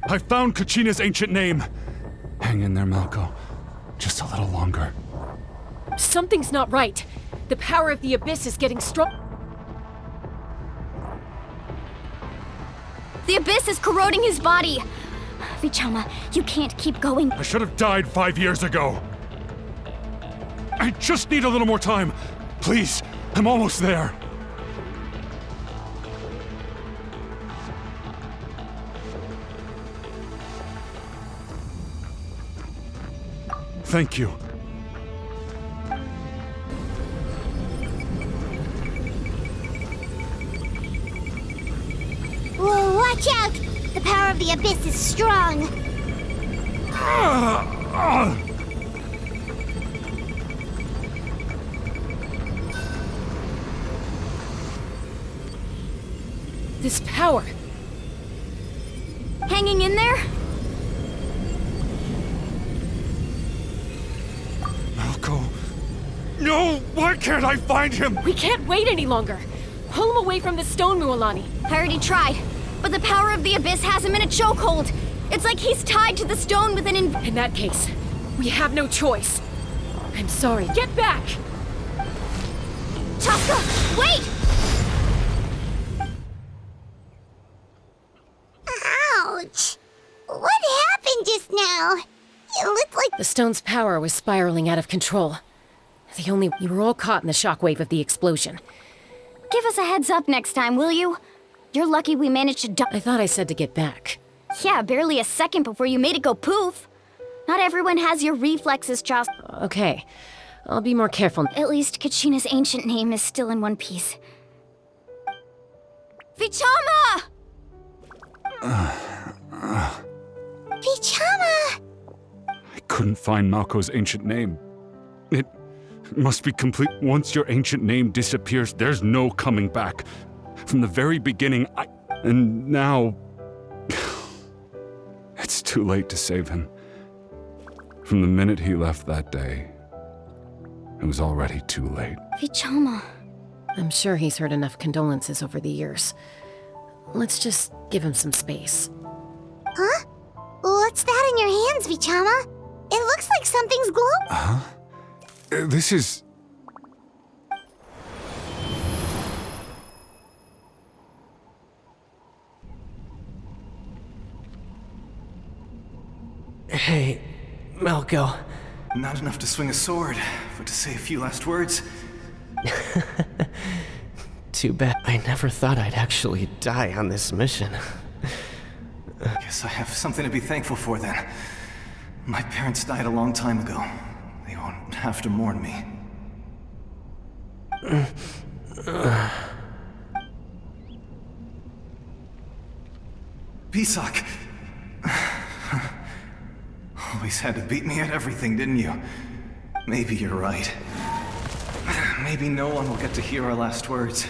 I found Kachina's ancient name. Hang in there, Malko. Just a little longer. Something's not right. The power of the Abyss is getting strong. The Abyss is corroding his body! Vichama, you can't keep going. I should have died 5 years ago. I just need a little more time. Please, I'm almost there. Thank you. Whoa, watch out! The power of the Abyss is strong! This power. Hanging in there? Malko. No! Why can't I find him? We can't wait any longer. Pull him away from the stone, Mualani. I already tried, but the power of the Abyss has him in a chokehold. It's like he's tied to the stone with an In that case, we have no choice. I'm sorry. Get back! Chaska, wait! Ouch! What happened just now? It looked like... The stone's power was spiraling out of control. You were all caught in the shockwave of the explosion. Give us a heads up next time, will you? You're lucky we managed to I thought I said to get back. Yeah, barely a second before you made it go poof. Not everyone has your reflexes, Joss. Okay, I'll be more careful. At least Kachina's ancient name is still in one piece. Vichama! Vichama! I couldn't find Malko's ancient name. It must be complete. Once your ancient name disappears, there's no coming back. From the very beginning, And now... it's too late to save him. From the minute he left that day, it was already too late. Vichama. I'm sure he's heard enough condolences over the years. Let's just give him some space. Huh? What's that in your hands, Vichama? It looks like something's glowing. Huh? This is... Hey, Malko. Not enough to swing a sword, but to say a few last words. Too bad. I never thought I'd actually die on this mission. Guess I have something to be thankful for then. My parents died a long time ago. They won't have to mourn me. Pisak! Always had to beat me at everything, didn't you? Maybe you're right. Maybe no one will get to hear our last words.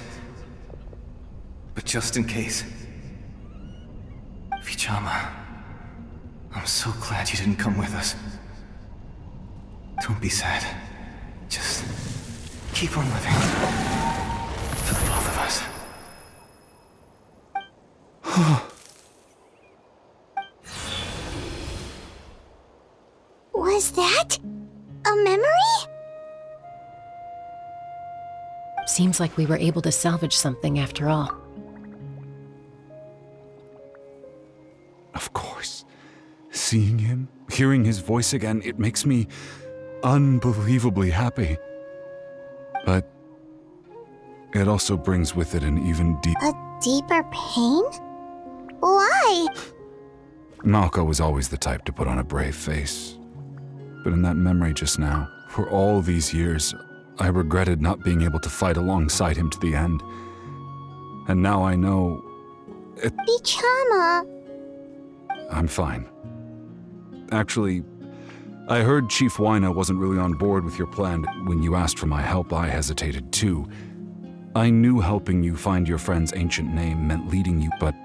But just in case... Vichama, I'm so glad you didn't come with us. Don't be sad. Just keep on living. For the both of us. Was that a memory? Seems like we were able to salvage something after all. Of course. Seeing him, hearing his voice again, it makes me unbelievably happy. But it also brings with it an even A deeper pain? Why? Malko was always the type to put on a brave face. But in that memory just now, for all these years, I regretted not being able to fight alongside him to the end. And now I know... Vichama! I'm fine. Actually, I heard Chief Wyna wasn't really on board with your plan. When you asked for my help, I hesitated too. I knew helping you find your friend's ancient name meant leading you, but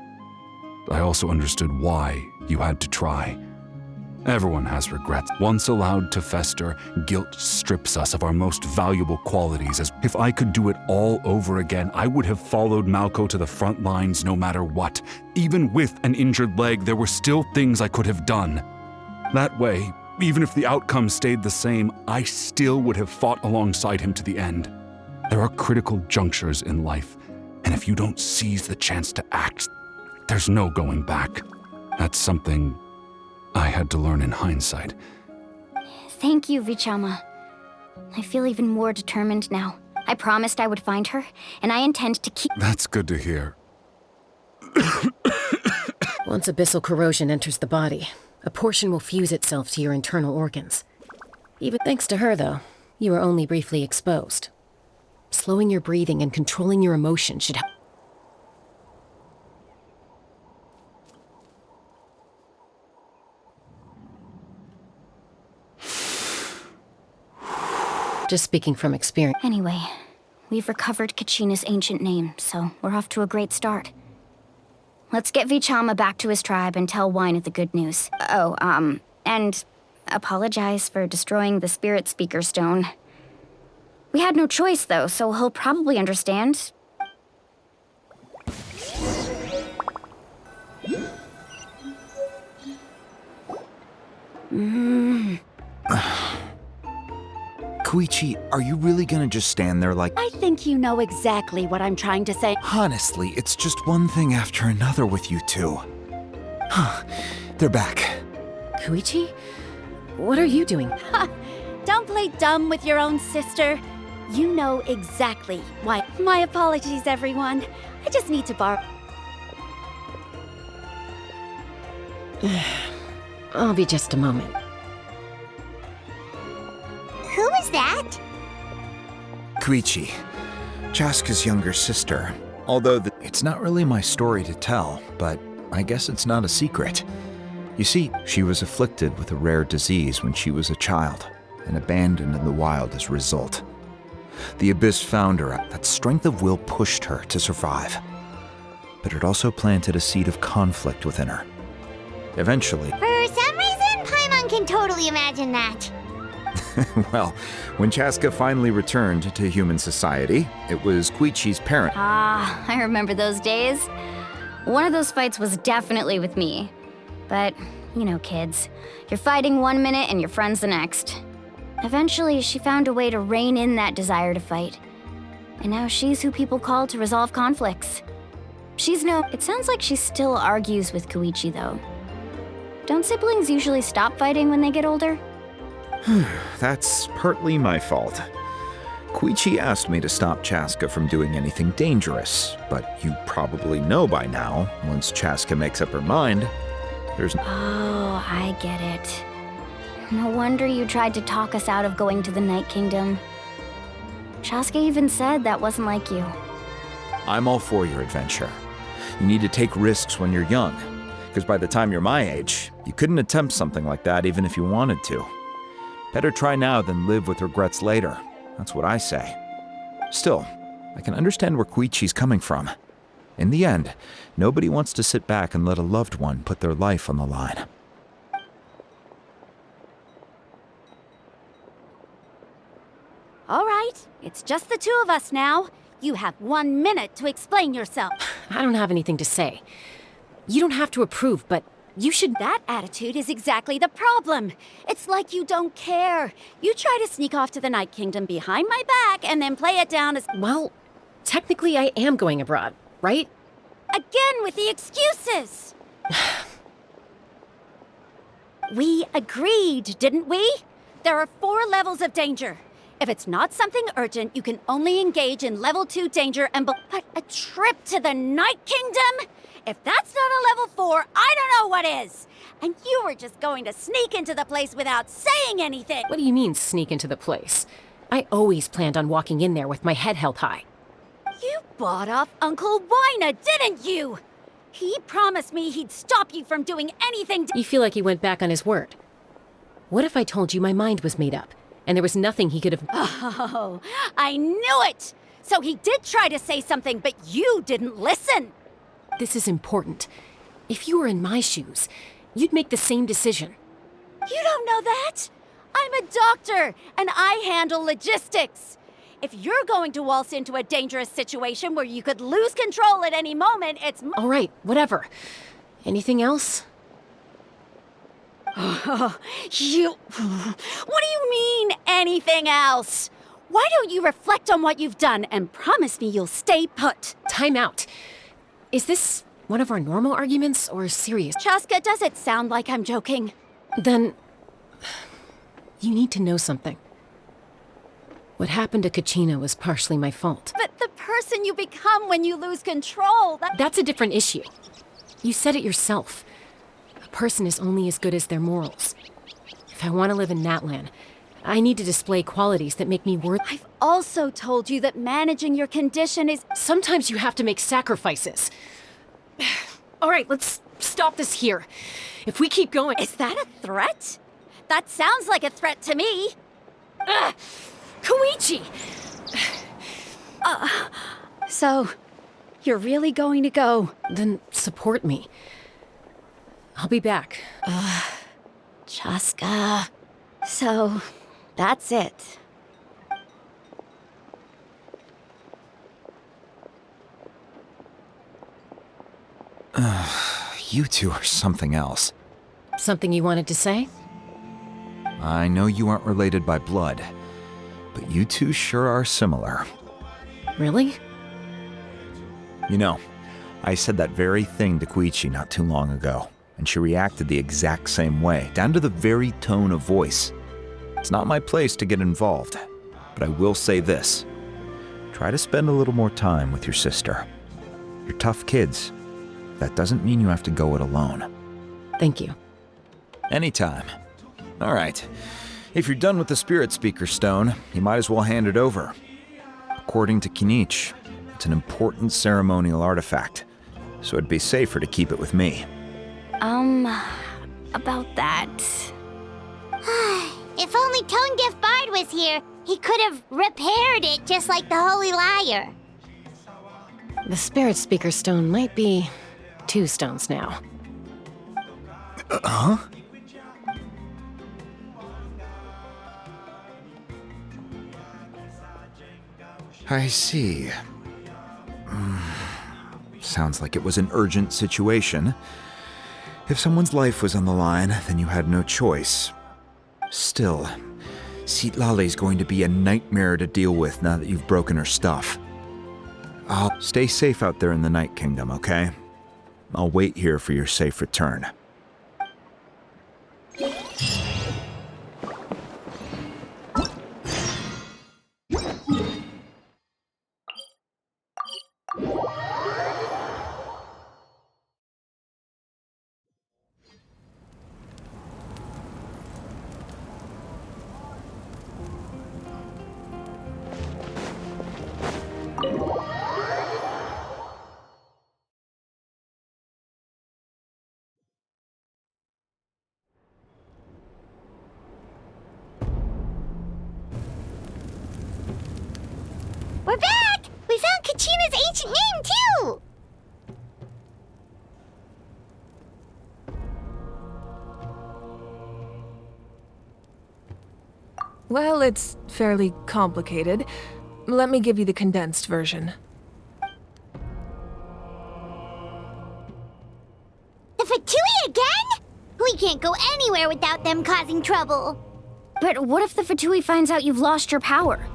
I also understood why you had to try. Everyone has regrets. Once allowed to fester, guilt strips us of our most valuable qualities. As if I could do it all over again, I would have followed Malko to the front lines no matter what. Even with an injured leg, there were still things I could have done. That way, even if the outcome stayed the same, I still would have fought alongside him to the end. There are critical junctures in life, and if you don't seize the chance to act, there's no going back. That's something I had to learn in hindsight. Thank you, Vichama. I feel even more determined now. I promised I would find her, and I intend to keep... That's good to hear. Once abyssal corrosion enters the body, a portion will fuse itself to your internal organs. Even thanks to her, though, you were only briefly exposed. Slowing your breathing and controlling your emotions should help. Just speaking from experience. Anyway, we've recovered Kachina's ancient name, so we're off to a great start. Let's get Vichama back to his tribe and tell Wyna the good news. Oh, and apologize for destroying the Spirit Speaker Stone. We had no choice, though, so he'll probably understand. Koichi, are you really gonna just stand there like... I think you know exactly what I'm trying to say. Honestly, it's just one thing after another with you two. They're back. Koichi? What are you doing? Don't play dumb with your own sister. You know exactly why. My apologies, everyone. I just need to borrow. I'll be just a moment. Who was that? Koichi, Chaska's younger sister. Although it's not really my story to tell, but I guess it's not a secret. You see, she was afflicted with a rare disease when she was a child, and abandoned in the wild as a result. The Abyss found her. That strength of will pushed her to survive. But it also planted a seed of conflict within her. Eventually... For some reason, Paimon can totally imagine that. Well, when Chaska finally returned to human society, it was Koichi's parent. Ah, I remember those days. One of those fights was definitely with me. But, you know, kids. You're fighting one minute and your friend's the next. Eventually, she found a way to rein in that desire to fight. And now she's who people call to resolve conflicts. It sounds like she still argues with Koichi, though. Don't siblings usually stop fighting when they get older? That's partly my fault. Koichi asked me to stop Chaska from doing anything dangerous, but you probably know by now, once Chaska makes up her mind, there's no... Oh, I get it. No wonder you tried to talk us out of going to the Night Kingdom. Chaska even said that wasn't like you. I'm all for your adventure. You need to take risks when you're young, because by the time you're my age, you couldn't attempt something like that even if you wanted to. Better try now than live with regrets later. That's what I say. Still, I can understand where Koichi's coming from. In the end, nobody wants to sit back and let a loved one put their life on the line. All right, it's just the two of us now. You have 1 minute to explain yourself. I don't have anything to say. You don't have to approve, but you should... That attitude is exactly the problem. It's like you don't care. You try to sneak off to the Night Kingdom behind my back and then play it down as... Well, technically I am going abroad, right? Again with the excuses! We agreed, didn't we? There are 4 levels of danger. If it's not something urgent, you can only engage in level 2 danger and... But a trip to the Night Kingdom? If that's not a level 4, I don't know what is! And you were just going to sneak into the place without saying anything! What do you mean, sneak into the place? I always planned on walking in there with my head held high. You bought off Uncle Wina, didn't you? He promised me he'd stop you from doing anything You feel like he went back on his word. What if I told you my mind was made up, and there was nothing he could have... Oh, I knew it! So he did try to say something, but you didn't listen! This is important. If you were in my shoes, you'd make the same decision. You don't know that? I'm a doctor, and I handle logistics. If you're going to waltz into a dangerous situation where you could lose control at any moment, it's... All right, whatever. Anything else? What do you mean, anything else? Why don't you reflect on what you've done and promise me you'll stay put? Time out. Is this one of our normal arguments or serious? Chaska, does it sound like I'm joking? Then... you need to know something. What happened to Kachina was partially my fault. But the person you become when you lose control, That's a different issue. You said it yourself. A person is only as good as their morals. If I want to live in Natlan, I need to display qualities that make me worth... I've also told you that managing your condition is... Sometimes you have to make sacrifices. All right, let's stop this here. If we keep going... Is that a threat? That sounds like a threat to me. Koichi! So, you're really going to go? Then support me. I'll be back. Chaska. So, that's it. You two are something else. Something you wanted to say? I know you aren't related by blood, but you two sure are similar. Really? You know, I said that very thing to Koichi not too long ago, and she reacted the exact same way, down to the very tone of voice. It's not my place to get involved, but I will say this. Try to spend a little more time with your sister. You're tough kids. That doesn't mean you have to go it alone. Thank you. Anytime. All right. If you're done with the Spirit Speaker Stone, you might as well hand it over. According to Kinich, it's an important ceremonial artifact, so it'd be safer to keep it with me. About that. If only Tone Deaf Bard was here, he could have repaired it just like the Holy Liar. The Spirit Speaker Stone might be 2 stones now. Huh? I see. Sounds like it was an urgent situation. If someone's life was on the line, then you had no choice. Still, Citlali's going to be a nightmare to deal with now that you've broken her stuff. I'll stay safe out there in the Night Kingdom, okay? I'll wait here for your safe return. We're back! We found Kachina's ancient name, too! Well, it's fairly complicated. Let me give you the condensed version. The Fatui again? We can't go anywhere without them causing trouble. But what if the Fatui finds out you've lost your power?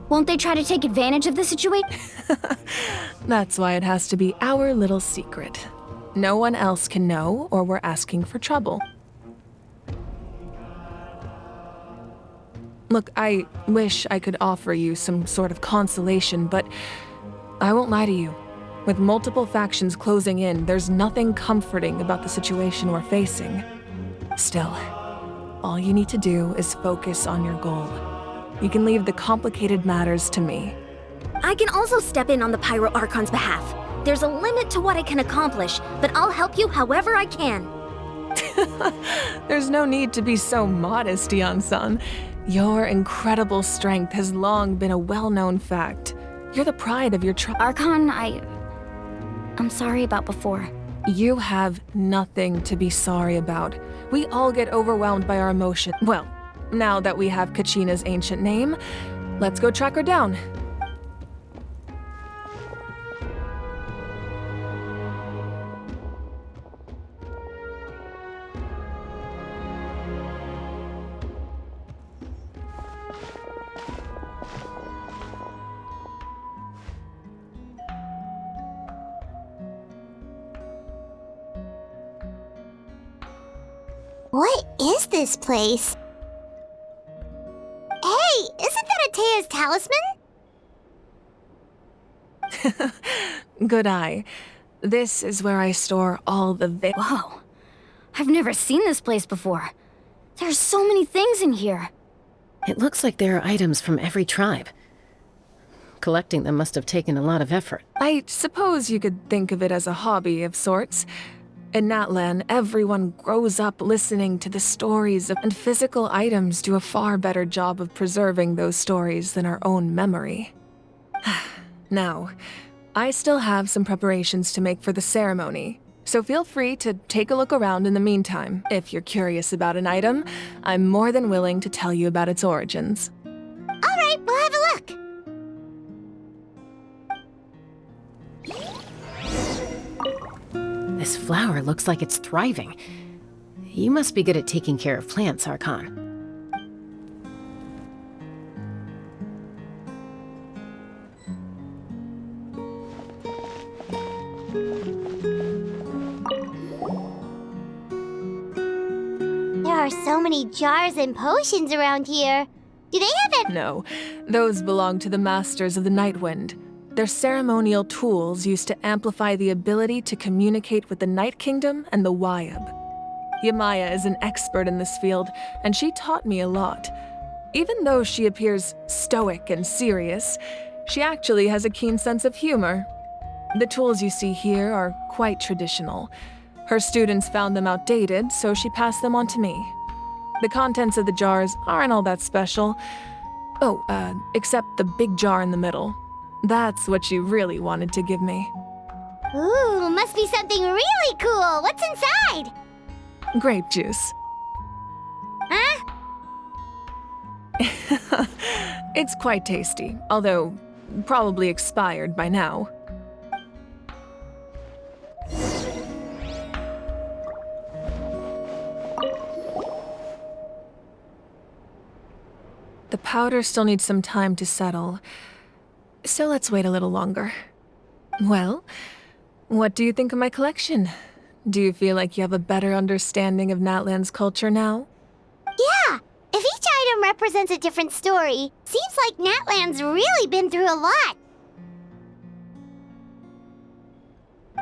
Won't they try to take advantage of the situation? That's why it has to be our little secret. No one else can know, or we're asking for trouble. Look, I wish I could offer you some sort of consolation, but I won't lie to you. With multiple factions closing in, there's nothing comforting about the situation we're facing. Still, all you need to do is focus on your goal. You can leave the complicated matters to me. I can also step in on the Pyro Archon's behalf. There's a limit to what I can accomplish, but I'll help you however I can. There's no need to be so modest, Dion-san. Your incredible strength has long been a well-known fact. You're the pride of your tribe. Archon, I'm sorry about before. You have nothing to be sorry about. We all get overwhelmed by our emotion. Well, now that we have Kachina's ancient name, let's go track her down. What is this place? Hey, isn't that Atea's talisman? Good eye. This is where I store all the Whoa. I've never seen this place before. There's so many things in here. It looks like there are items from every tribe. Collecting them must have taken a lot of effort. I suppose you could think of it as a hobby of sorts. In Natlan, everyone grows up listening to the stories and physical items do a far better job of preserving those stories than our own memory. Now, I still have some preparations to make for the ceremony, so feel free to take a look around in the meantime. If you're curious about an item, I'm more than willing to tell you about its origins. All right, we'll have a look. This flower looks like it's thriving. You must be good at taking care of plants, Archon. are so many jars and potions around here. Do they have it? No, those belong to the Masters of the Nightwind. They're ceremonial tools used to amplify the ability to communicate with the Night Kingdom and the Wyab. Yamaya is an expert in this field, and she taught me a lot. Even though she appears stoic and serious, she actually has a keen sense of humor. The tools you see here are quite traditional. Her students found them outdated, so she passed them on to me. The contents of the jars aren't all that special. Oh, except the big jar in the middle. That's what she really wanted to give me. Ooh, must be something really cool. What's inside? Grape juice. Huh? It's quite tasty, although probably expired by now. The powder still needs some time to settle, so let's wait a little longer. Well, what do you think of my collection? Do you feel like you have a better understanding of Natlan's culture now? Yeah! If each item represents a different story, seems like Natlan's really been through a lot.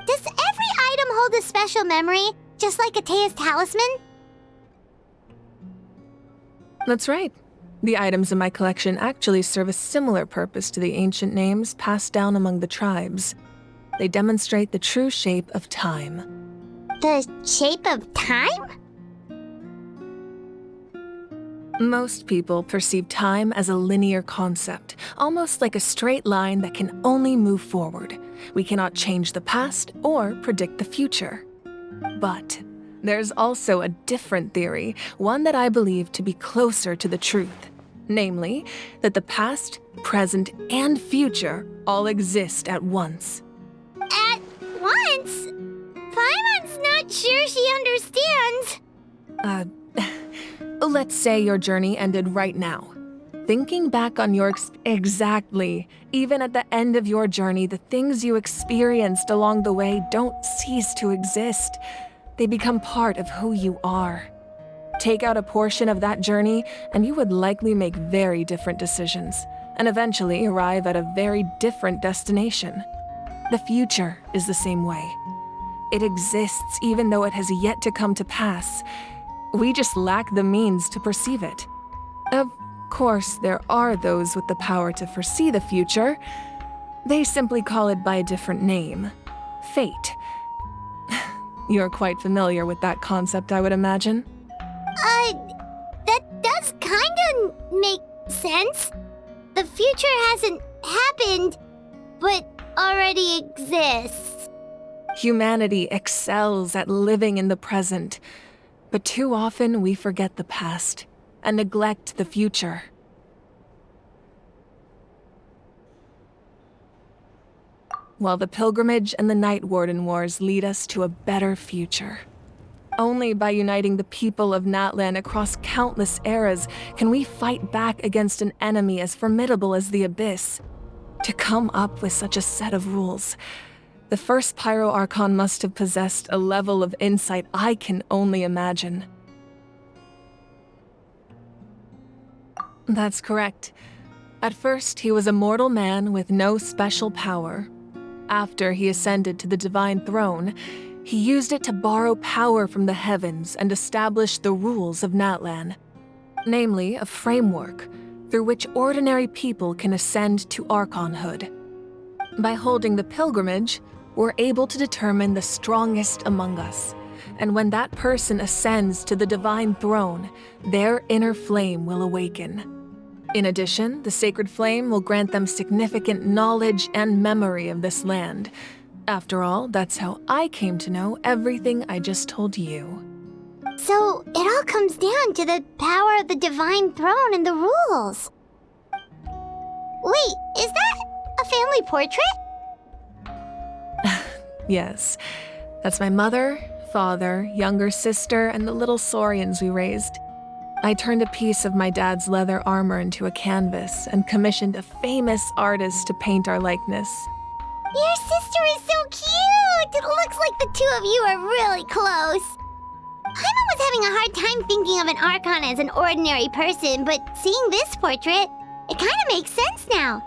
Does every item hold a special memory, just like Atea's talisman? That's right. The items in my collection actually serve a similar purpose to the ancient names passed down among the tribes. They demonstrate the true shape of time. The shape of time? Most people perceive time as a linear concept, almost like a straight line that can only move forward. We cannot change the past or predict the future. But there's also a different theory, one that I believe to be closer to the truth. Namely, that the past, present, and future all exist at once. At once? Paimon's not sure she understands. Let's say your journey ended right now. Thinking back on your exactly. Even at the end of your journey, the things you experienced along the way don't cease to exist. They become part of who you are. Take out a portion of that journey, and you would likely make very different decisions, and eventually arrive at a very different destination. The future is the same way. It exists even though it has yet to come to pass. We just lack the means to perceive it. Of course, there are those with the power to foresee the future. They simply call it by a different name. Fate. You're quite familiar with that concept, I would imagine. That does kinda make sense. The future hasn't happened, but already exists. Humanity excels at living in the present, but too often we forget the past and neglect the future. While the pilgrimage and the Night Warden Wars lead us to a better future. Only by uniting the people of Natlan across countless eras can we fight back against an enemy as formidable as the Abyss. To come up with such a set of rules, the first Pyro Archon must have possessed a level of insight I can only imagine. That's correct. At first, he was a mortal man with no special power. After he ascended to the Divine Throne, he used it to borrow power from the heavens and establish the rules of Natlan. Namely, a framework through which ordinary people can ascend to Archonhood. By holding the pilgrimage, we're able to determine the strongest among us. And when that person ascends to the Divine Throne, their inner flame will awaken. In addition, the sacred flame will grant them significant knowledge and memory of this land. After all, that's how I came to know everything I just told you. So, it all comes down to the power of the Divine Throne and the rules. Wait, is that a family portrait? Yes, that's my mother, father, younger sister, and the little saurians we raised. I turned a piece of my dad's leather armor into a canvas and commissioned a famous artist to paint our likeness. Your sister is so cute! It looks like the two of you are really close. Paimon was having a hard time thinking of an Archon as an ordinary person, but seeing this portrait, it kind of makes sense now.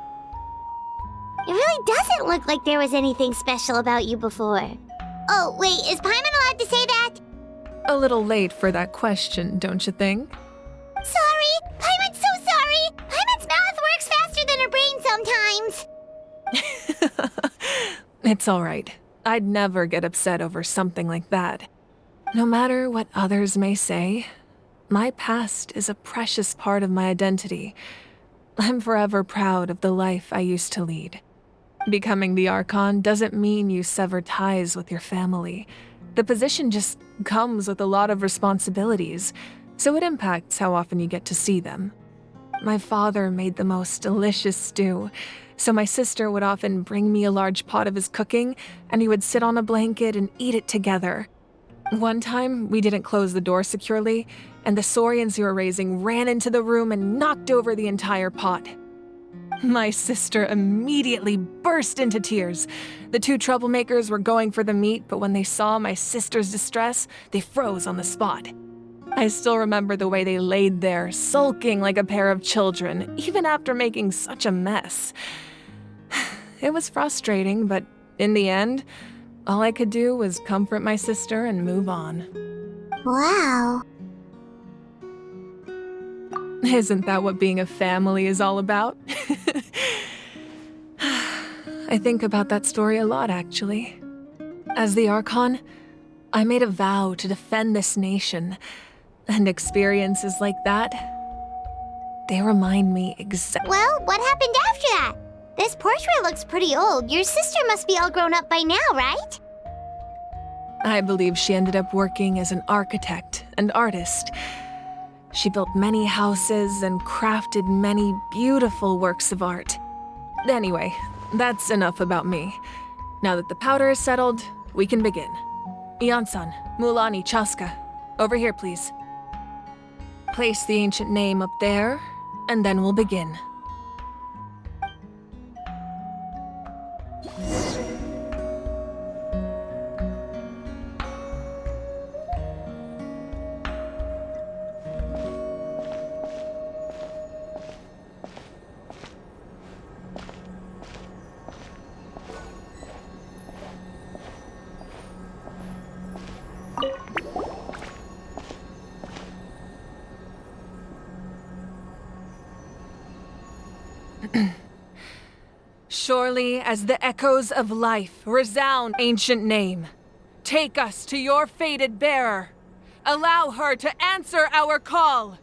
It really doesn't look like there was anything special about you before. Oh, wait, is Paimon allowed to say that? A little late for that question, don't you think? Sorry! Paimon's so sorry! Paimon's mouth works faster than her brain sometimes. It's all right. I'd never get upset over something like that. No matter what others may say, my past is a precious part of my identity. I'm forever proud of the life I used to lead. Becoming the Archon doesn't mean you sever ties with your family. The position just comes with a lot of responsibilities, so it impacts how often you get to see them. My father made the most delicious stew, so my sister would often bring me a large pot of his cooking, and we would sit on a blanket and eat it together. One time, we didn't close the door securely, and the Saurians who were raising ran into the room and knocked over the entire pot. My sister immediately burst into tears. The two troublemakers were going for the meat, but when they saw my sister's distress, they froze on the spot. I still remember the way they laid there, sulking like a pair of children, even after making such a mess. It was frustrating, but in the end, all I could do was comfort my sister and move on. Wow. Isn't that what being a family is all about? I think about that story a lot, actually. As the Archon, I made a vow to defend this nation, and experiences like that, they remind me exactly. Well, what happened after that? This portrait looks pretty old. Your sister must be all grown up by now, right? I believe she ended up working as an architect and artist. She built many houses and crafted many beautiful works of art. Anyway, that's enough about me. Now that the powder is settled, we can begin. Ian-san, Mulani, Chaska, over here, please. Place the ancient name up there, and then we'll begin. Surely as the echoes of life resound, ancient name, take us to your fated bearer. Allow her to answer our call.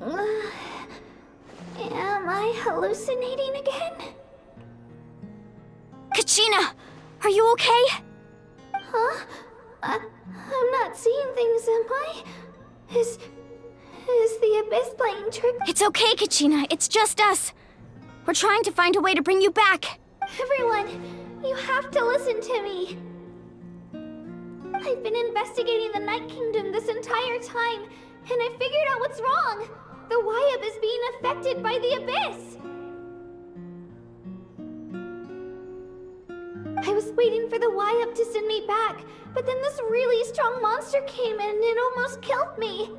Am I hallucinating again? Kachina! Are you okay? Huh? I'm not seeing things, am I? Is the Abyss playing tricks? It's okay, Kachina. It's just us. We're trying to find a way to bring you back. Everyone, you have to listen to me. I've been investigating the Night Kingdom this entire time, and I figured out what's wrong. The Wyab is being affected by the Abyss. I was waiting for the Wyab to send me back, but then this really strong monster came in and it almost killed me.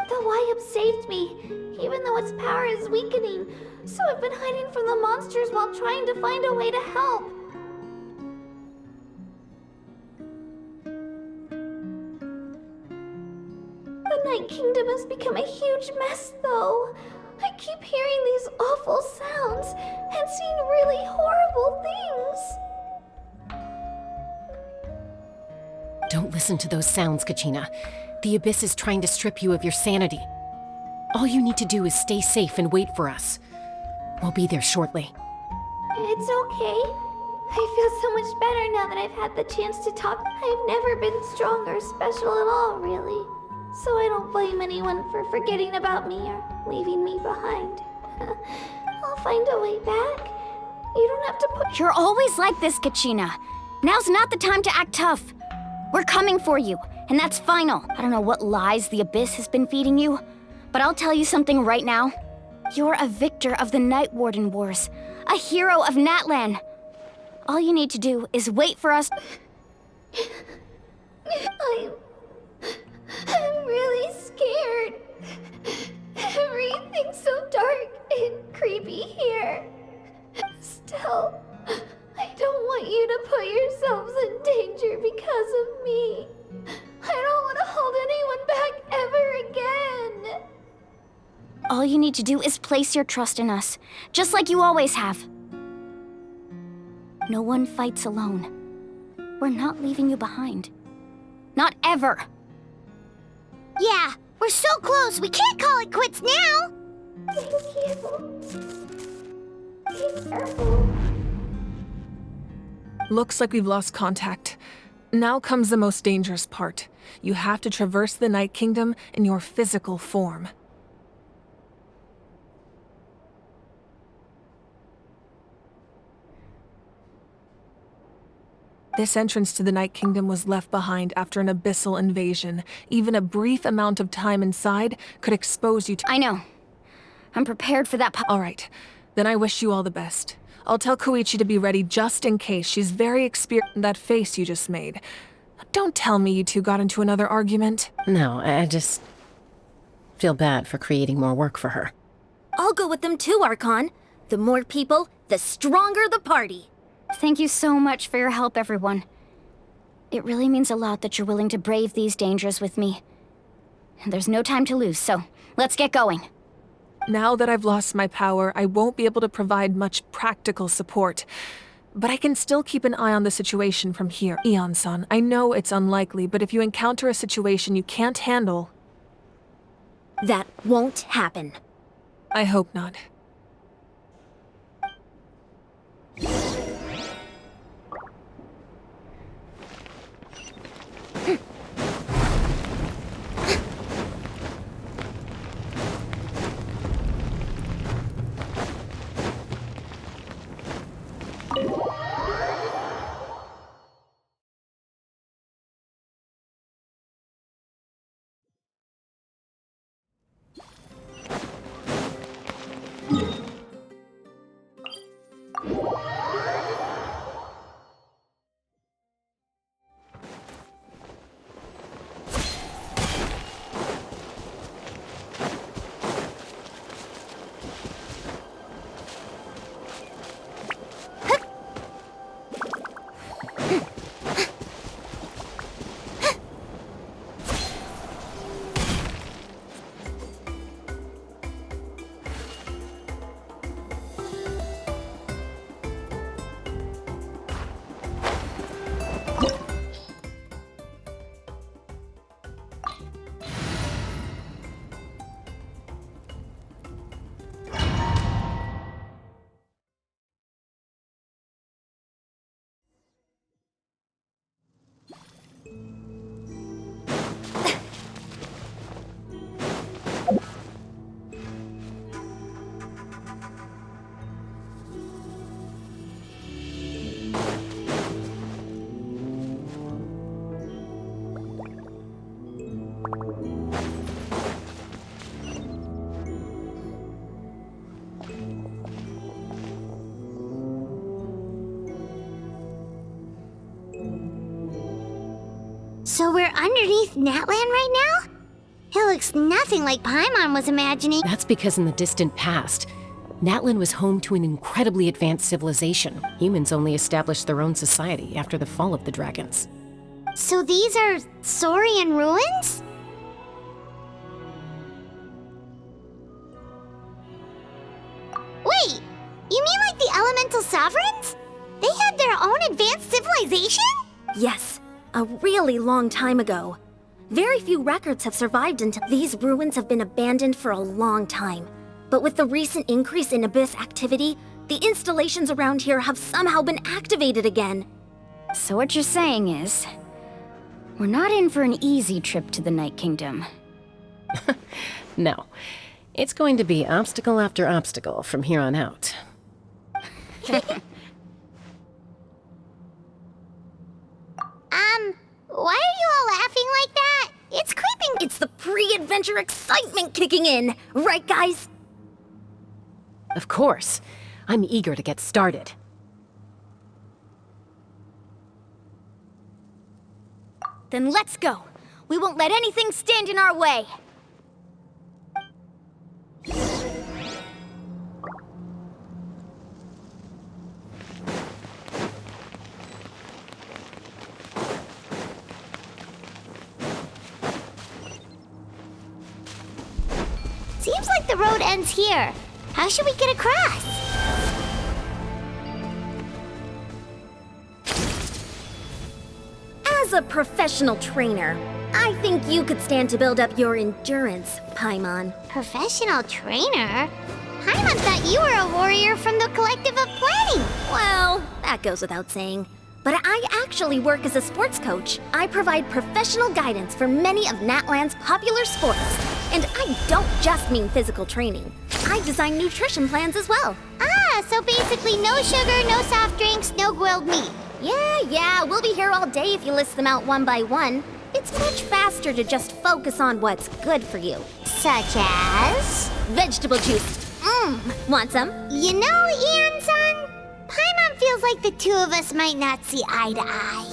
The Wyab saved me, even though its power is weakening, so I've been hiding from the monsters while trying to find a way to help. The Night Kingdom has become a huge mess, though. I keep hearing these awful sounds and seeing really horrible things. Don't listen to those sounds, Kachina. The Abyss is trying to strip you of your sanity. All you need to do is stay safe and wait for us. We'll be there shortly. It's okay. I feel so much better now that I've had the chance to talk. I've never been strong or special at all, really. So I don't blame anyone for forgetting about me or leaving me behind. I'll find a way back. You don't have to put— You're always like this, Kachina. Now's not the time to act tough. We're coming for you, and that's final. I don't know what lies the Abyss has been feeding you, but I'll tell you something right now. You're a victor of the Night Warden Wars, a hero of Natlan. All you need to do is wait for us. I'm really scared. Everything's so dark and creepy here. Still, I don't want you to put yourselves in danger because of me. I don't want to hold anyone back ever again. All you need to do is place your trust in us, just like you always have. No one fights alone. We're not leaving you behind. Not ever. Yeah, we're so close, we can't call it quits now! Thank you. Be careful. Looks like we've lost contact. Now comes the most dangerous part. You have to traverse the Night Kingdom in your physical form. This entrance to the Night Kingdom was left behind after an abyssal invasion. Even a brief amount of time inside could expose you to— I know. I'm prepared for that. All right. Then I wish you all the best. I'll tell Koichi to be ready just in case. She's very experienced. That face you just made. Don't tell me you two got into another argument. No, I just feel bad for creating more work for her. I'll go with them too, Archon. The more people, the stronger the party. Thank you so much for your help, everyone. It really means a lot that you're willing to brave these dangers with me. And there's no time to lose, so let's get going. Now that I've lost my power, I won't be able to provide much practical support. But I can still keep an eye on the situation from here. Eon-san, I know it's unlikely, but if you encounter a situation you can't handle... That won't happen. I hope not. So we're underneath Natlan right now? It looks nothing like Paimon was imagining. That's because in the distant past, Natlan was home to an incredibly advanced civilization. Humans only established their own society after the fall of the dragons. So these are Saurian ruins? Wait, you mean like the Elemental Sovereigns? They had their own advanced civilization? Yes, a really long time ago. Very few records have survived until these ruins have been abandoned for a long time. But with the recent increase in Abyss activity, the installations around here have somehow been activated again. So what you're saying is, we're not in for an easy trip to the Night Kingdom. No. It's going to be obstacle after obstacle from here on out. Why are you all laughing like that? It's creeping. It's the pre-adventure excitement kicking in, right guys? Of course. I'm eager to get started. Then let's go. We won't let anything stand in our way. Seems like the road ends here. How should we get across? As a professional trainer, I think you could stand to build up your endurance, Paimon. Professional trainer? Paimon thought you were a warrior from the Collective of Planning. Well, that goes without saying. But I actually work as a sports coach. I provide professional guidance for many of Natlan's popular sports. And I don't just mean physical training. I design nutrition plans as well. Ah, so basically no sugar, no soft drinks, no grilled meat. Yeah, we'll be here all day if you list them out one by one. It's much faster to just focus on what's good for you. Such as? Vegetable juice. Want some? You know, Ian-san, Paimon feels like the two of us might not see eye to eye.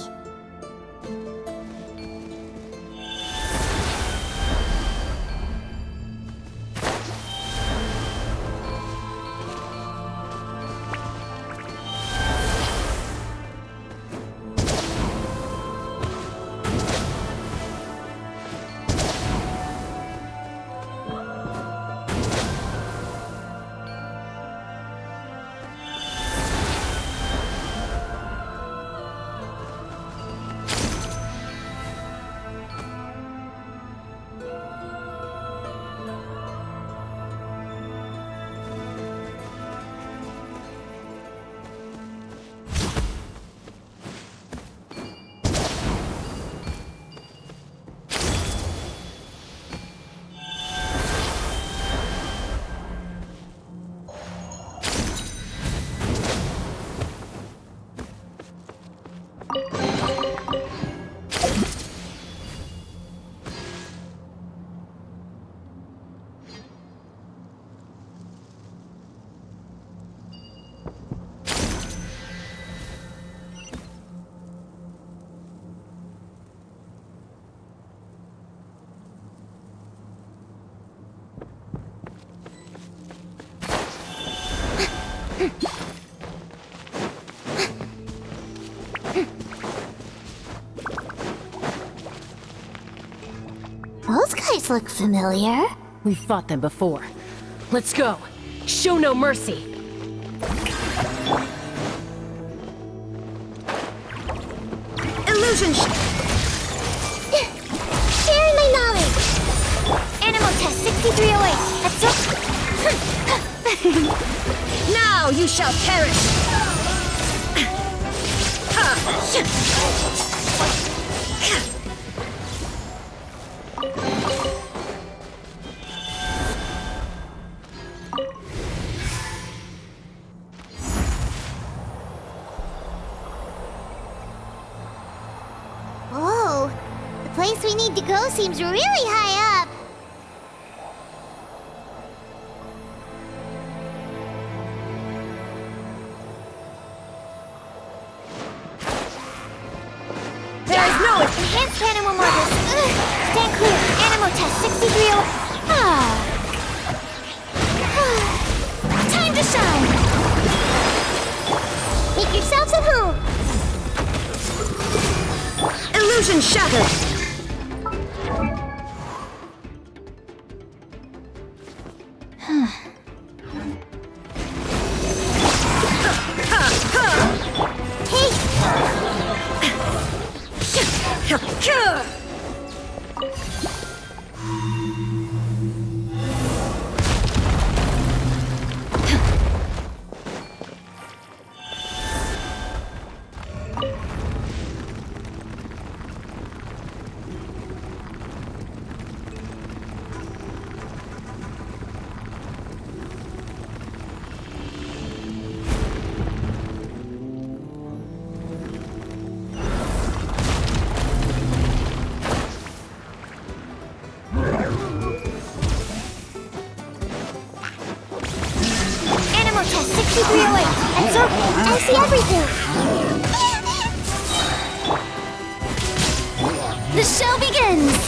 Those guys look familiar. We've fought them before. Let's go. Show no mercy. Illusion Sharing my knowledge. Animal test 6308. That's it. Now you shall perish! Whoa, the place we need to go seems really high up. Enhanced Animal Mortis. Stand clear. Animal test 6308. Time to shine. Make yourselves at home. Illusion shattered! 2308, and sir, I see everything. The show begins!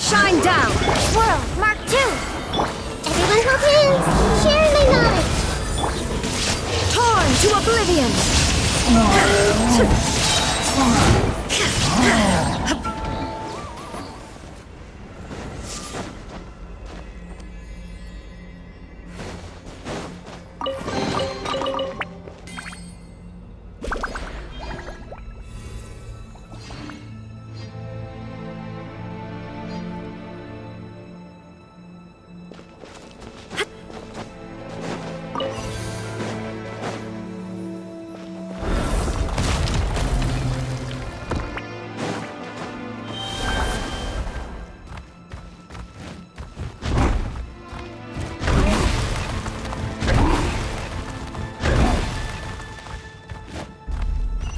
Shine down! Swirl, Mark 2. Everyone hold hands. Share my knowledge. Torn to oblivion!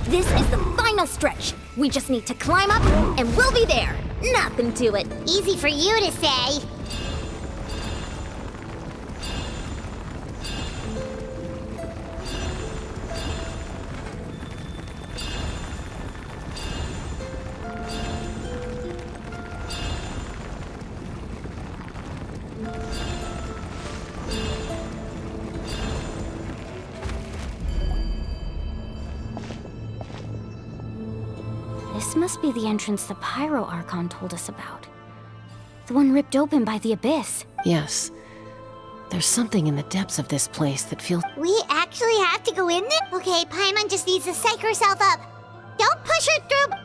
This is the final stretch. We just need to climb up, and we'll be there. Nothing to it. Easy for you to say. This must be the entrance the Pyro Archon told us about. The one ripped open by the Abyss. Yes. There's something in the depths of this place that feels... We actually have to go in there? Okay, Paimon just needs to psych herself up. Don't push her through...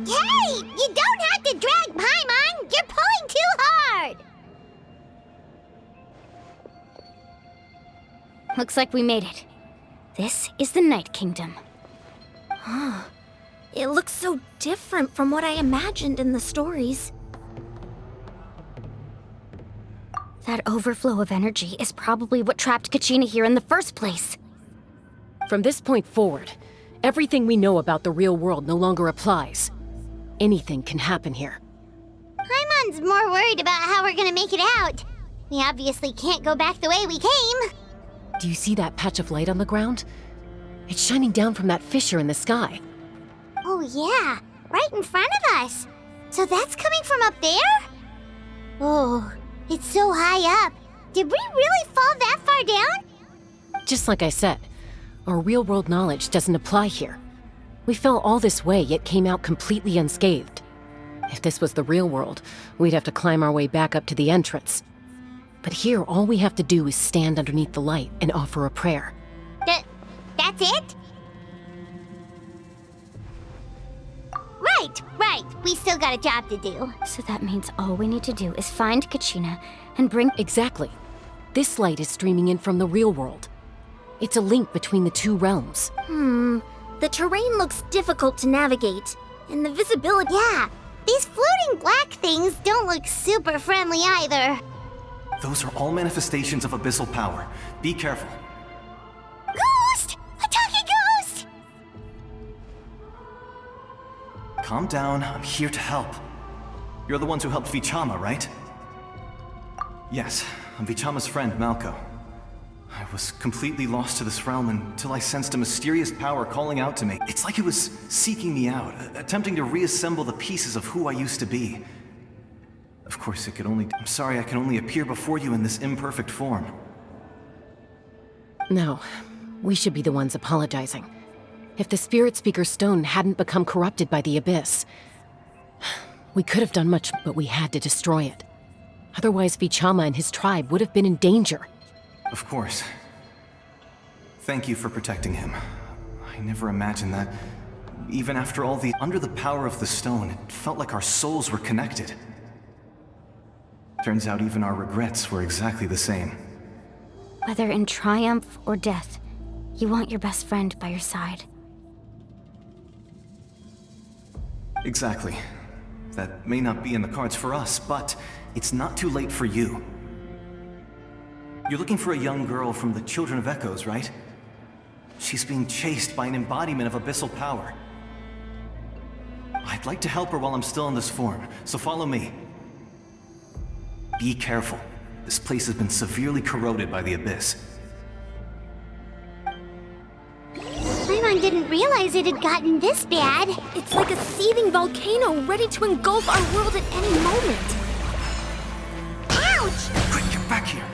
Hey! You don't have to drag Paimon! You're pulling too hard! Looks like we made it. This is the Night Kingdom. It looks so different from what I imagined in the stories. That overflow of energy is probably what trapped Kachina here in the first place. From this point forward, everything we know about the real world no longer applies. Anything can happen here. Paimon's more worried about how we're gonna make it out. We obviously can't go back the way we came. Do you see that patch of light on the ground? It's shining down from that fissure in the sky. Oh yeah, right in front of us. So that's coming from up there? Oh, it's so high up. Did we really fall that far down? Just like I said, our real-world knowledge doesn't apply here. We fell all this way, yet came out completely unscathed. If this was the real world, we'd have to climb our way back up to the entrance. But here, all we have to do is stand underneath the light and offer a prayer. That's it? Right. We still got a job to do. So that means all we need to do is find Kachina and bring... Exactly. This light is streaming in from the real world. It's a link between the two realms. The terrain looks difficult to navigate, and the visibility... Yeah, these floating black things don't look super friendly either. Those are all manifestations of abyssal power. Be careful. Ghost! A talking ghost! Calm down, I'm here to help. You're the ones who helped Vichama, right? Yes, I'm Vichama's friend, Malko. I was completely lost to this realm until I sensed a mysterious power calling out to me. It's like it was seeking me out, attempting to reassemble the pieces of who I used to be. Of course, I'm sorry I can only appear before you in this imperfect form. No, we should be the ones apologizing. If the Spirit Speaker's stone hadn't become corrupted by the Abyss, we could have done much, but we had to destroy it. Otherwise, Vichama and his tribe would have been in danger. Of course. Thank you for protecting him. I never imagined that. Even after all under the power of the stone, it felt like our souls were connected. Turns out even our regrets were exactly the same. Whether in triumph or death, you want your best friend by your side. Exactly. That may not be in the cards for us, but it's not too late for you. You're looking for a young girl from the Children of Echoes, right? She's being chased by an embodiment of abyssal power. I'd like to help her while I'm still in this form, so follow me. Be careful. This place has been severely corroded by the abyss. Paimon didn't realize it had gotten this bad. It's like a seething volcano ready to engulf our world at any moment. Ouch! Quick, get back here!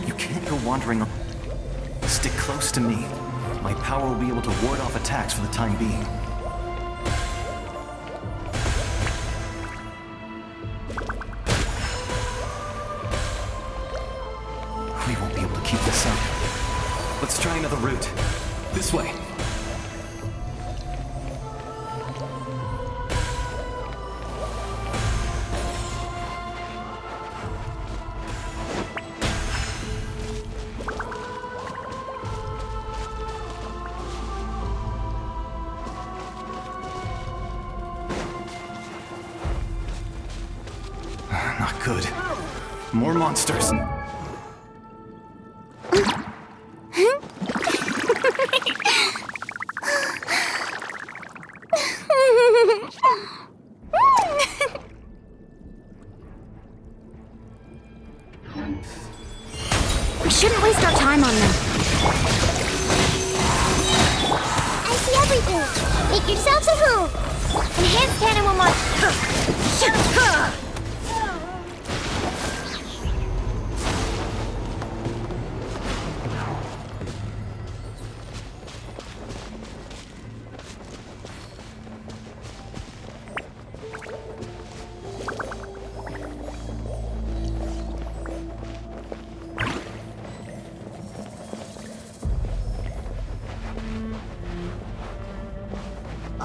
You can't go wandering. Stick close to me. My power will be able to ward off attacks for the time being. We won't be able to keep this up. Let's try another route. This way. Not good. More monsters. We shouldn't waste our time on them. I see everything. Make yourselves a move. Enhanced cannon will march.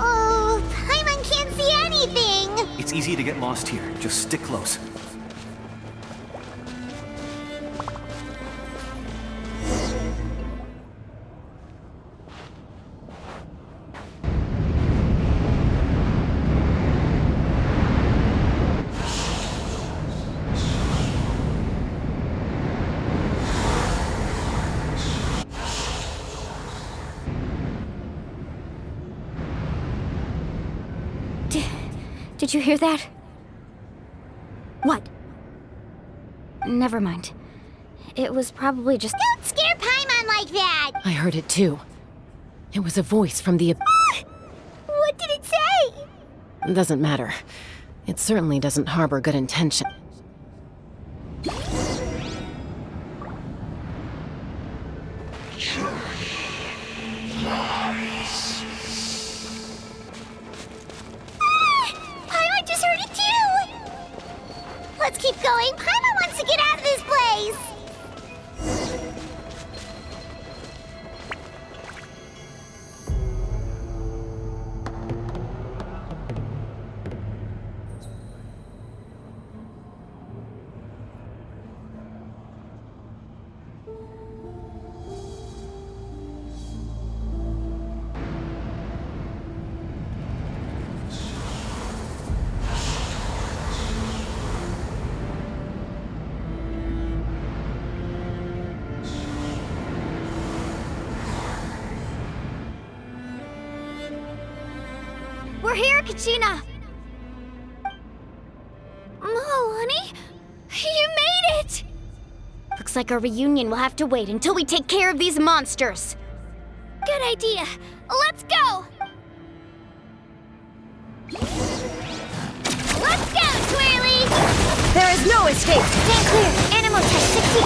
Oh, Paimon can't see anything. It's easy to get lost here. Just stick close. Did you hear that? What? Never mind. It was probably just... Don't scare Paimon like that. I heard it too. It was a voice from the... What did it say? Doesn't matter. It certainly doesn't harbor good intention. Paimon just heard it too. Let's keep going. Paimon wants to get out of this place. We're here, Kachina! Honey? You made it! Looks like our reunion will have to wait until we take care of these monsters. Good idea. Let's go! Let's go, Twirly. There is no escape! Stand clear. Animal tech 60.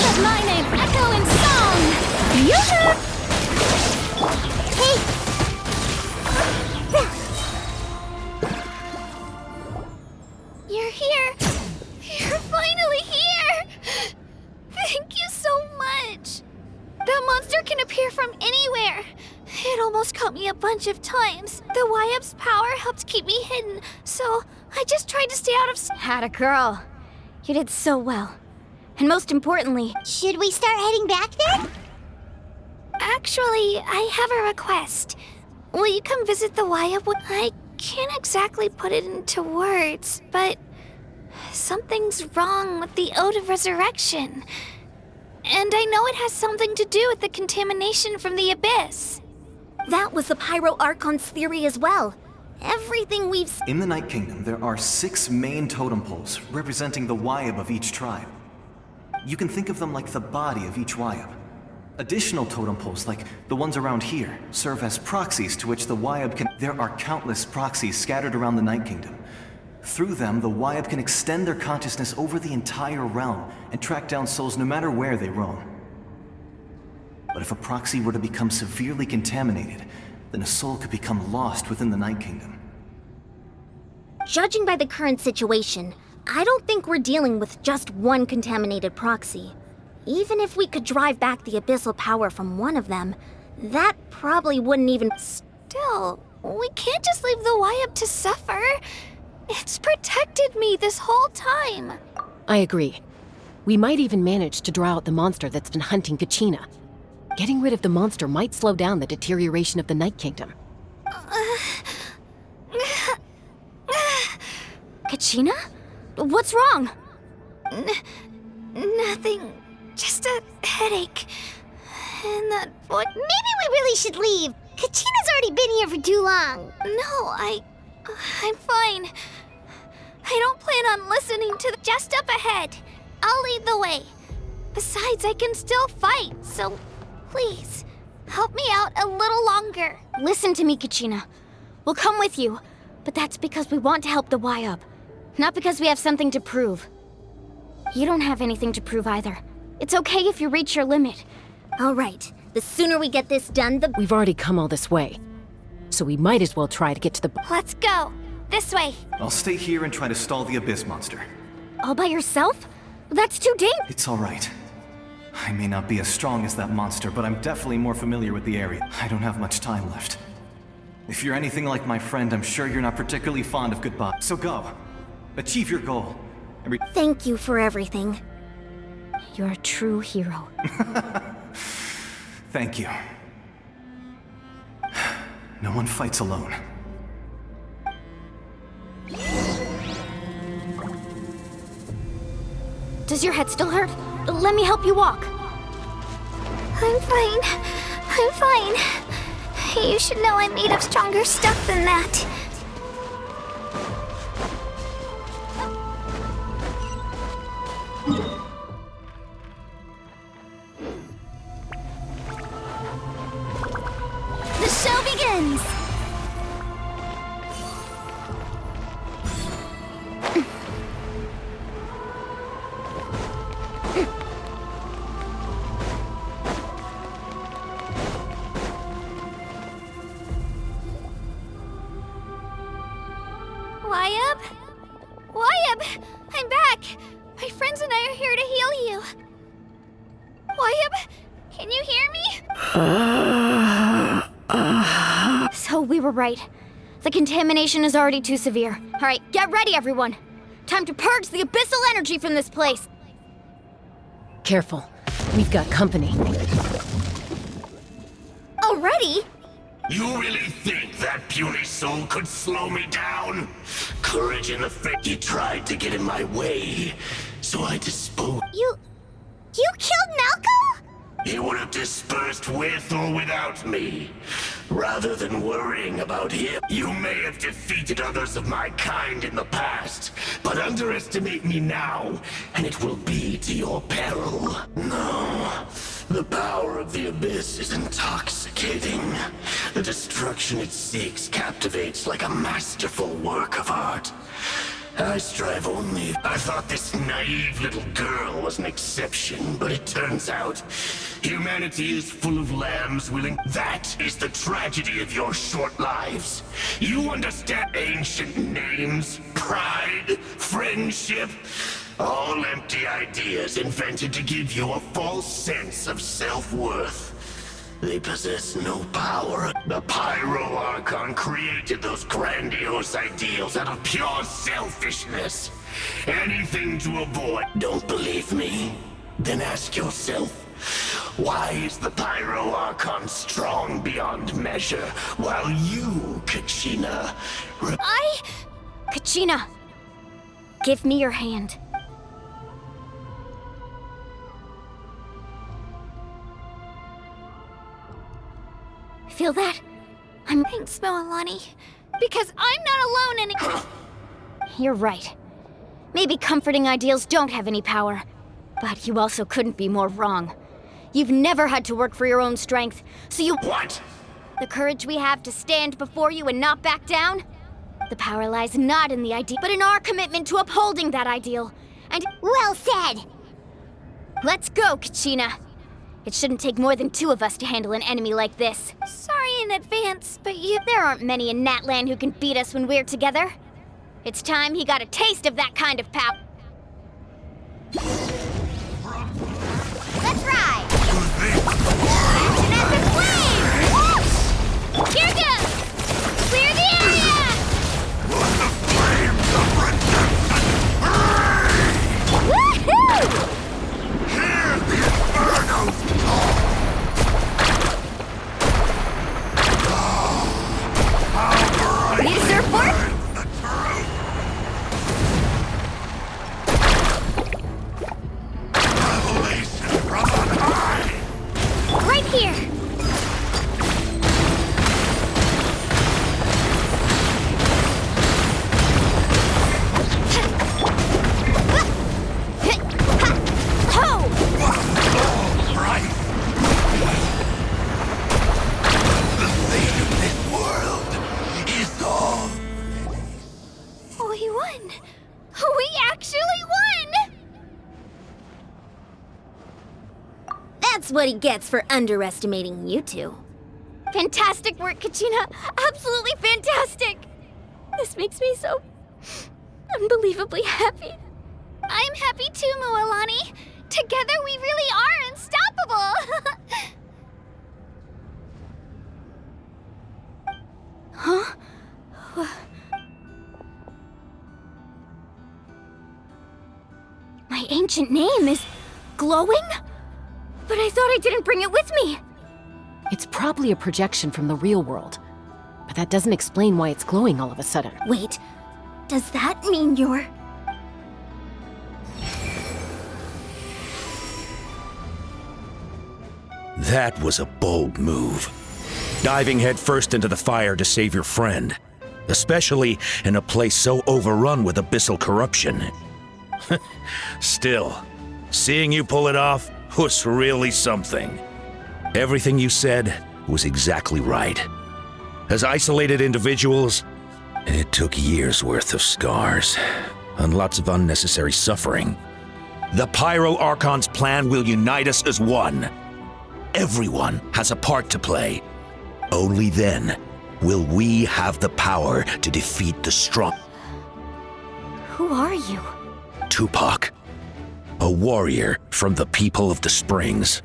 Let my name echo in song! Yoo-hoo! Hey. You're here! You're finally here! Thank you so much! That monster can appear from anywhere! It almost caught me a bunch of times. The YUP's power helped keep me hidden, so I just tried to stay out of... Had a girl. You did so well. And most importantly... Should we start heading back then? Actually, I have a request. Will you come visit the YUP? I can't exactly put it into words, but... something's wrong with the Ode of Resurrection. And I know it has something to do with the contamination from the Abyss. That was the Pyro Archon's theory as well. Everything we've In the Night Kingdom, there are 6 main totem poles representing the Wyab of each tribe. You can think of them like the body of each Wyab. Additional totem poles, like the ones around here, serve as proxies to which the Wyab can... There are countless proxies scattered around the Night Kingdom. Through them, the Wyab can extend their consciousness over the entire realm and track down souls no matter where they roam. But if a proxy were to become severely contaminated, then a soul could become lost within the Night Kingdom. Judging by the current situation, I don't think we're dealing with just one contaminated proxy. Even if we could drive back the abyssal power from one of them, that probably wouldn't even... Still, we can't just leave the Wyab to suffer. It's protected me this whole time. I agree. We might even manage to draw out the monster that's been hunting Kachina. Getting rid of the monster might slow down the deterioration of the Night Kingdom. Kachina? What's wrong? Nothing. Just a headache. And that boy. Maybe we really should leave. Kachina's already been here for too long. No, I'm fine. I don't plan on listening to just up ahead. I'll lead the way. Besides, I can still fight, so please, help me out a little longer. Listen to me, Kachina. We'll come with you, but that's because we want to help the Wyab, not because we have something to prove. You don't have anything to prove either. It's okay if you reach your limit. All right, the sooner we get this done, the... We've already come all this way, so we might as well try to get to the... Let's go. This way. I'll stay here and try to stall the Abyss monster. All by yourself? That's too dangerous. It's all right. I may not be as strong as that monster, but I'm definitely more familiar with the area. I don't have much time left. If you're anything like my friend, I'm sure you're not particularly fond of goodbye. So go. Achieve your goal. Thank you for everything. You're a true hero. Thank you. No one fights alone. Does your head still hurt? Let me help you walk. I'm fine. I'm fine. You should know I'm made of stronger stuff than that. The show begins! Wyab? Wyab! I'm back! My friends and I are here to heal you. Wyab, can you hear me? So we were right. The contamination is already too severe. All right, get ready, everyone. Time to purge the abyssal energy from this place. Careful. We've got company. Already? You really think that puny soul could slow me down? Courage in the face. He tried to get in my way, so I disposed. You killed Malco? He would have dispersed with or without me. Rather than worrying about him, you may have defeated others of my kind in the past, but underestimate me now, and it will be to your peril. No. The power of the Abyss is intoxicating. The destruction it seeks captivates like a masterful work of art. I strive only. I thought this naive little girl was an exception, but it turns out humanity is full of lambs willing. That is the tragedy of your short lives. You understand ancient names, pride, friendship, all empty ideas invented to give you a false sense of self-worth. They possess no power. The Pyro Archon created those grandiose ideals out of pure selfishness. Anything to avoid. Don't believe me? Then ask yourself, why is the Pyro Archon strong beyond measure, while you, Kachina, Kachina, give me your hand. feel that? Thanks, Moalani. Because I'm not alone and You're right. Maybe comforting ideals don't have any power. But you also couldn't be more wrong. You've never had to work for your own strength, so you— What? The courage we have to stand before you and not back down? The power lies not in the ideal, but in our commitment to upholding that ideal. And— Well said! Let's go, Kachina. It shouldn't take more than 2 of us to handle an enemy like this. Sorry in advance, but There aren't many in Natlan who can beat us when we're together. It's time he got a taste of that kind of power. let's ride! Action as a flame! Whoosh! Here goes! Clear the area! Woohoo! Need a surfboard? Right here! We won! We actually won! That's what he gets for underestimating you two. Fantastic work, Kachina. Absolutely fantastic. This makes me so unbelievably happy. I'm happy too, Moalani. Together we really are unstoppable. Huh? My ancient name is glowing? But I thought I didn't bring it with me. It's probably a projection from the real world. But that doesn't explain why it's glowing all of a sudden. Wait, does that mean you're... That was a bold move. Diving headfirst into the fire to save your friend. Especially in a place so overrun with abyssal corruption. Still, seeing you pull it off was really something. Everything you said was exactly right. As isolated individuals, it took years' worth of scars and lots of unnecessary suffering. The Pyro Archon's plan will unite us as one. Everyone has a part to play. Only then will we have the power to defeat the strong. Who are you? Tupac, a warrior from the people of the Springs.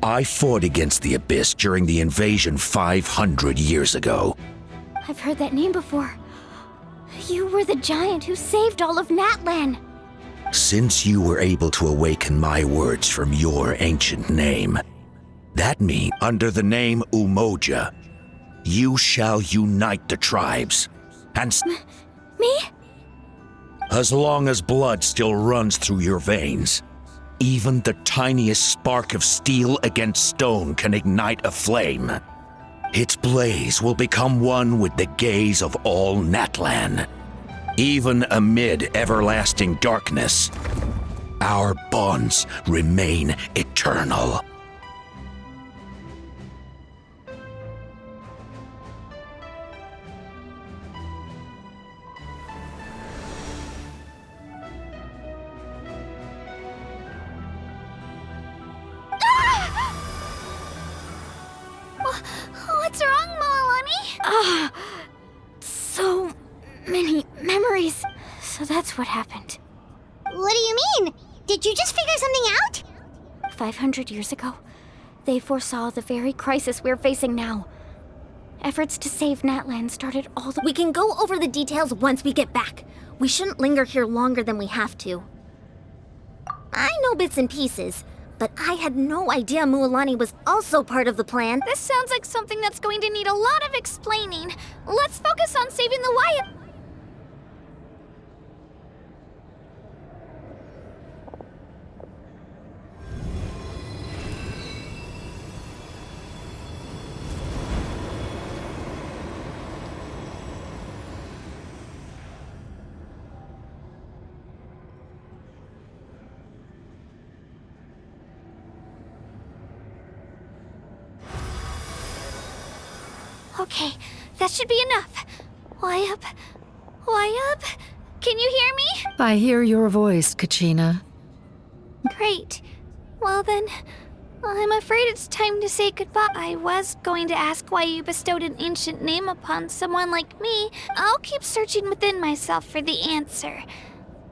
I fought against the Abyss during the invasion 500 years ago. I've heard that name before. You were the giant who saved all of Natlan. Since you were able to awaken my words from your ancient name, that means under the name Umoja, you shall unite the tribes. And Me? As long as blood still runs through your veins, even the tiniest spark of steel against stone can ignite a flame. Its blaze will become one with the gaze of all Natlan. Even amid everlasting darkness, our bonds remain eternal. What's wrong, Moalani? So many memories. So that's what happened. What do you mean? Did you just figure something out? 500 years ago, they foresaw the very crisis we're facing now. Efforts to save Natlan started all the— We can go over the details once we get back. We shouldn't linger here longer than we have to. I know bits and pieces, but I had no idea Mualani was also part of the plan. This sounds like something that's going to need a lot of explaining. Let's focus on saving the Wyatt. Okay, that should be enough. Why up? Why up? Can you hear me? I hear your voice, Kachina. Great. Well then, I'm afraid it's time to say goodbye. I was going to ask why you bestowed an ancient name upon someone like me. I'll keep searching within myself for the answer.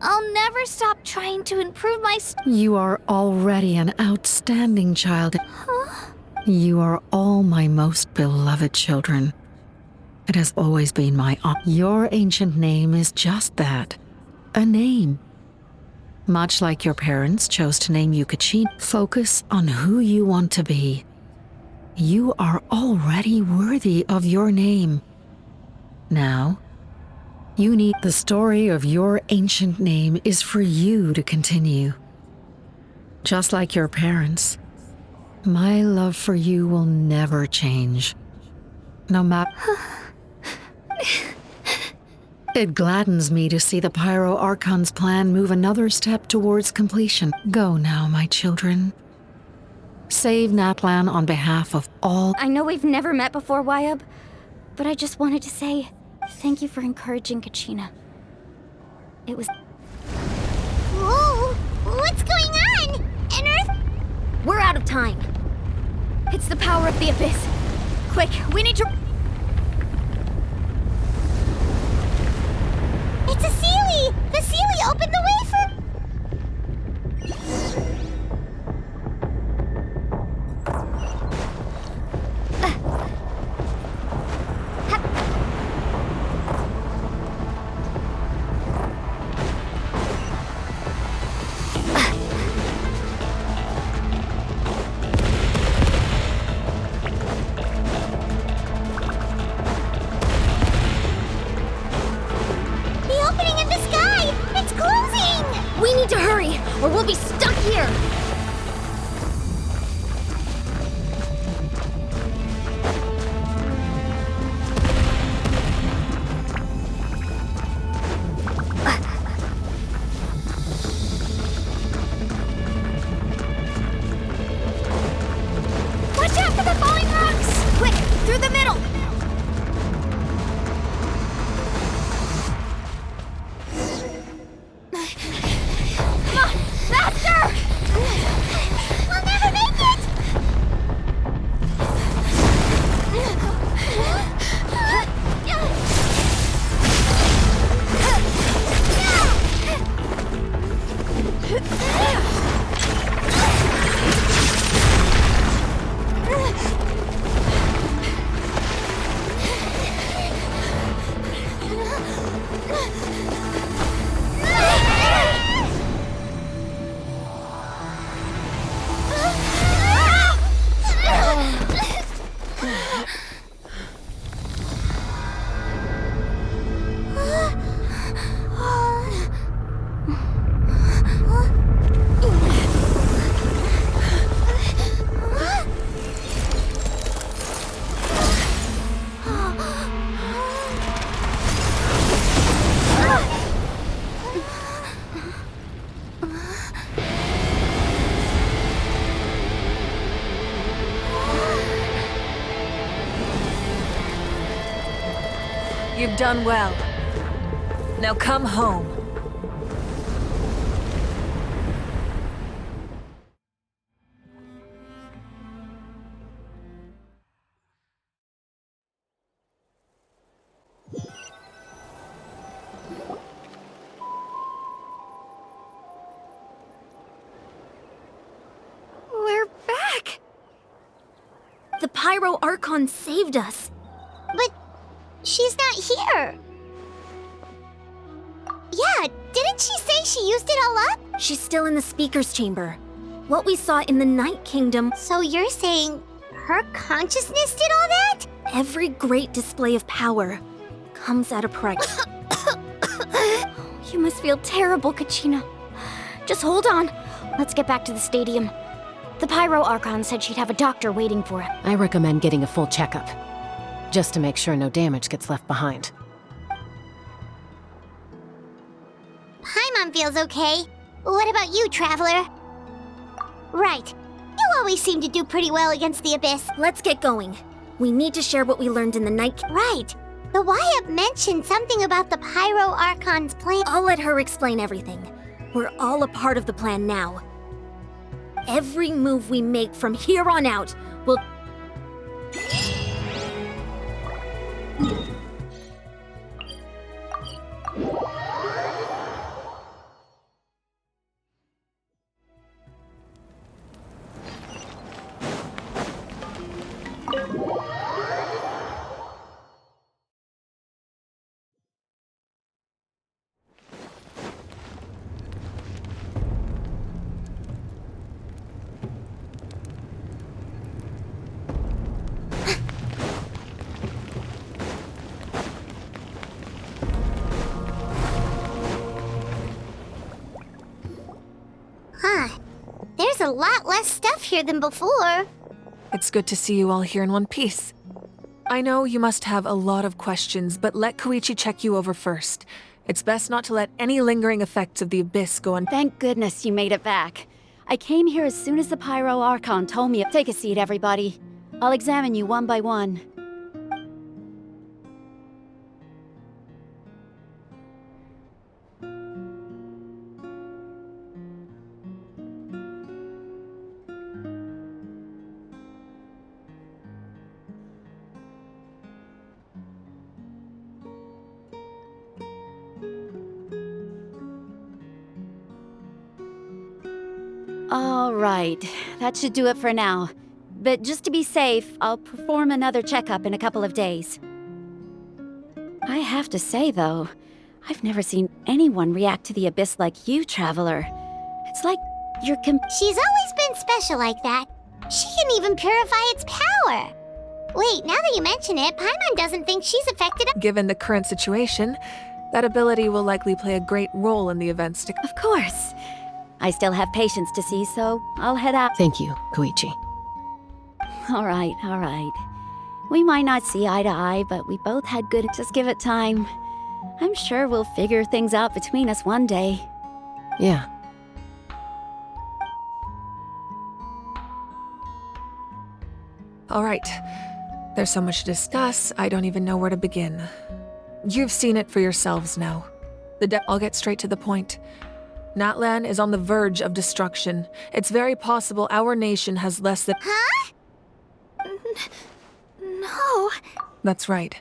I'll never stop trying to improve my You are already an outstanding child. Huh? You are all my most beloved children. It has always been my Your ancient name is just that. A name. Much like your parents chose to name you Kachina, focus on who you want to be. You are already worthy of your name. Now, you need the story of your ancient name is for you to continue. Just like your parents, my love for you will never change. No matter... It gladdens me to see the Pyro Archon's plan move another step towards completion. Go now, my children. Save Natlan on behalf of all... I know we've never met before, Wyub, but I just wanted to say thank you for encouraging Kachina. It was... Whoa! What's going on? An Earth... We're out of time. It's the power of the Abyss. Quick, we need to... It's a Seelie! The Seelie opened the way for... or we'll be stuck here! Watch out for the falling rocks! Quick, through the middle! You've done well. Now come home. We're back! The Pyro Archon saved us. But she's not here. Yeah, didn't she say she used it all up? She's still in the Speaker's Chamber. What we saw in the Night Kingdom... So you're saying her consciousness did all that? Every great display of power comes at a price. You must feel terrible, Kachina. Just hold on. Let's get back to the stadium. The Pyro Archon said she'd have a doctor waiting for it. I recommend getting a full checkup, just to make sure no damage gets left behind. Paimon feels okay. What about you, Traveler? Right. You always seem to do pretty well against the Abyss. Let's get going. We need to share what we learned in the Night Kingdom. Right. The Wyatt mentioned something about the Pyro Archon's plan. I'll let her explain everything. We're all a part of the plan now. Every move we make from here on out will... Huh. There's a lot less stuff here than before. It's good to see you all here in one piece. I know you must have a lot of questions, but let Koichi check you over first. It's best not to let any lingering effects of the Abyss go on. Thank goodness you made it back. I came here as soon as the Pyro Archon told me. Take a seat, everybody. I'll examine you one by one. All right, that should do it for now. But just to be safe, I'll perform another checkup in a couple of days. I have to say, though, I've never seen anyone react to the Abyss like you, Traveler. It's like you're She's always been special like that. She can even purify its power. Wait, now that you mention it, Paimon doesn't think she's affected. Given the current situation, that ability will likely play a great role in the events to... Of course. I still have patients to see, so I'll head out. Thank you, Koichi. All right. We might not see eye to eye, but we both had good... Just give it time. I'm sure we'll figure things out between us one day. Yeah. All right. There's so much to discuss, I don't even know where to begin. You've seen it for yourselves now. I'll get straight to the point. Natlan is on the verge of destruction. It's very possible our nation has less than... Huh? No. That's right.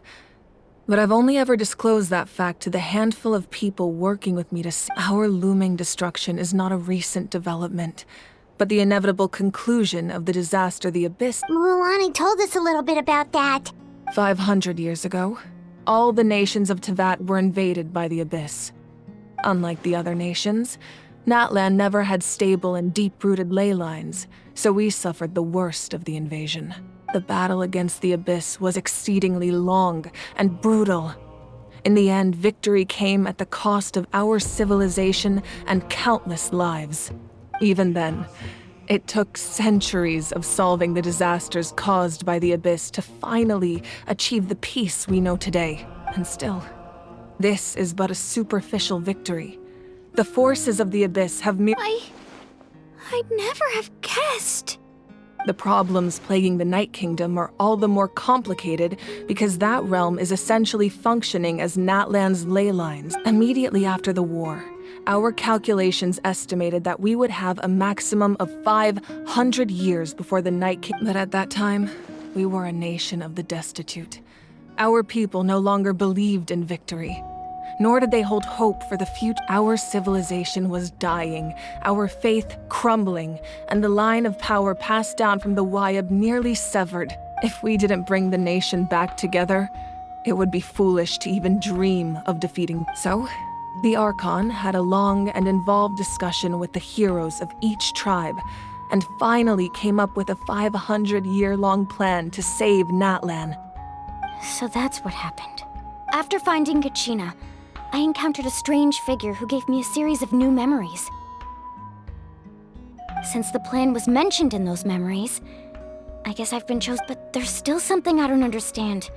But I've only ever disclosed that fact to the handful of people working with me to see our looming destruction is not a recent development, but the inevitable conclusion of the disaster the Abyss... Mualani told us a little bit about that. 500 years ago, all the nations of Teyvat were invaded by the Abyss. Unlike the other nations, Natlan never had stable and deep-rooted ley lines, so we suffered the worst of the invasion. The battle against the Abyss was exceedingly long and brutal. In the end, victory came at the cost of our civilization and countless lives. Even then, it took centuries of solving the disasters caused by the Abyss to finally achieve the peace we know today. And still, this is but a superficial victory. The forces of the Abyss have I'd never have guessed. The problems plaguing the Night Kingdom are all the more complicated because that realm is essentially functioning as Natlan's ley lines. Immediately after the war, our calculations estimated that we would have a maximum of 500 years before the Night Kingdom. But at that time, we were a nation of the destitute. Our people no longer believed in victory, nor did they hold hope for the future. Our civilization was dying, our faith crumbling, and the line of power passed down from the Wyatt nearly severed. If we didn't bring the nation back together, it would be foolish to even dream of defeating. So, the Archon had a long and involved discussion with the heroes of each tribe, and finally came up with a 500-year-long plan to save Natlan. So that's what happened. After finding Kachina, I encountered a strange figure who gave me a series of new memories. Since the plan was mentioned in those memories, I guess I've been chosen, but there's still something I don't understand.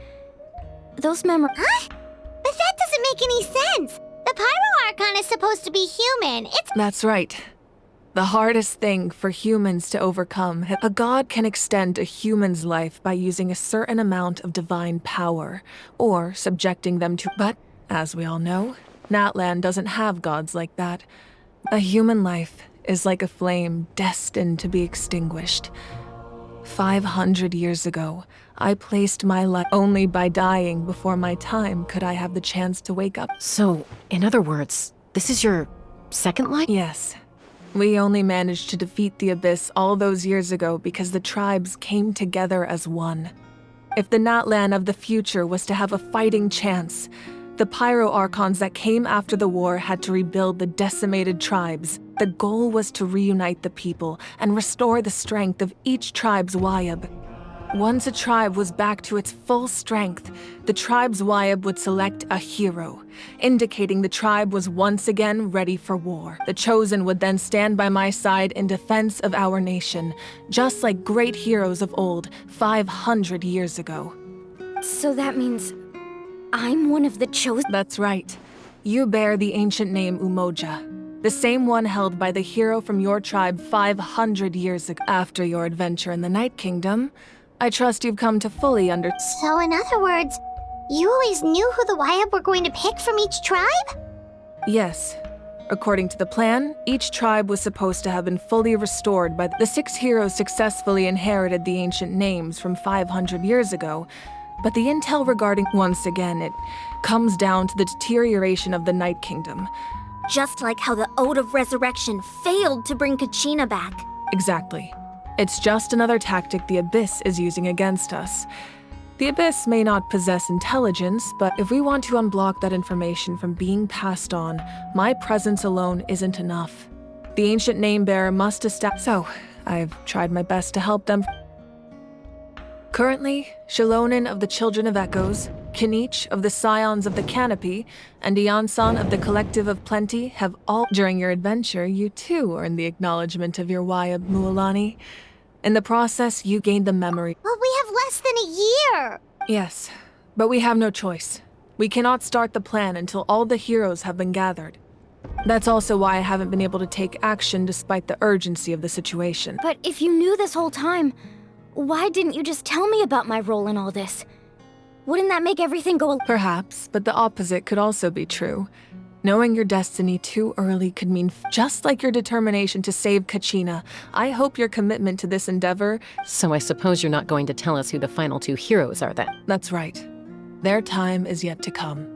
Those memories... Huh? But that doesn't make any sense! The Pyro Archon is supposed to be human. That's right. The hardest thing for humans to overcome. A god can extend a human's life by using a certain amount of divine power, or subjecting them to. But, as we all know, Natlan doesn't have gods like that. A human life is like a flame destined to be extinguished. 500 years ago, I placed my life. Only by dying before my time could I have the chance to wake up. So, in other words, this is your second life? Yes. We only managed to defeat the Abyss all those years ago because the tribes came together as one. If the Natlan of the future was to have a fighting chance, the Pyro Archons that came after the war had to rebuild the decimated tribes. The goal was to reunite the people and restore the strength of each tribe's Wayab. Once a tribe was back to its full strength, the tribe's Wayab would select a hero, indicating the tribe was once again ready for war. The Chosen would then stand by my side in defense of our nation, just like great heroes of old 500 years ago. So that means I'm one of the Chosen? That's right. You bear the ancient name Umoja, the same one held by the hero from your tribe 500 years ago. After your adventure in the Night Kingdom, I trust you've come to fully understand. So in other words, you always knew who the Wayab were going to pick from each tribe? Yes. According to the plan, each tribe was supposed to have been fully restored by the 6 heroes successfully inherited the ancient names from 500 years ago. But the intel regarding, once again, it comes down to the deterioration of the Night Kingdom. Just like how the Ode of Resurrection failed to bring Kachina back. Exactly. It's just another tactic the Abyss is using against us. The Abyss may not possess intelligence, but if we want to unblock that information from being passed on, my presence alone isn't enough. The ancient name-bearer must establish. So, I've tried my best to help them. Currently, Shilonin of the Children of Echoes, Kinich of the Scions of the Canopy, and Iansan of the Collective of Plenty have all. During your adventure, you too earned the acknowledgement of your Wayab, Mualani. In the process, you gained the memory. But we have less than a year! Yes, but we have no choice. We cannot start the plan until all the heroes have been gathered. That's also why I haven't been able to take action despite the urgency of the situation. But if you knew this whole time, why didn't you just tell me about my role in all this? Wouldn't that make everything go? Perhaps, but the opposite could also be true. Knowing your destiny too early could mean just like your determination to save Kachina. I hope your commitment to this endeavor. So I suppose you're not going to tell us who the final 2 heroes are then? That's right. Their time is yet to come.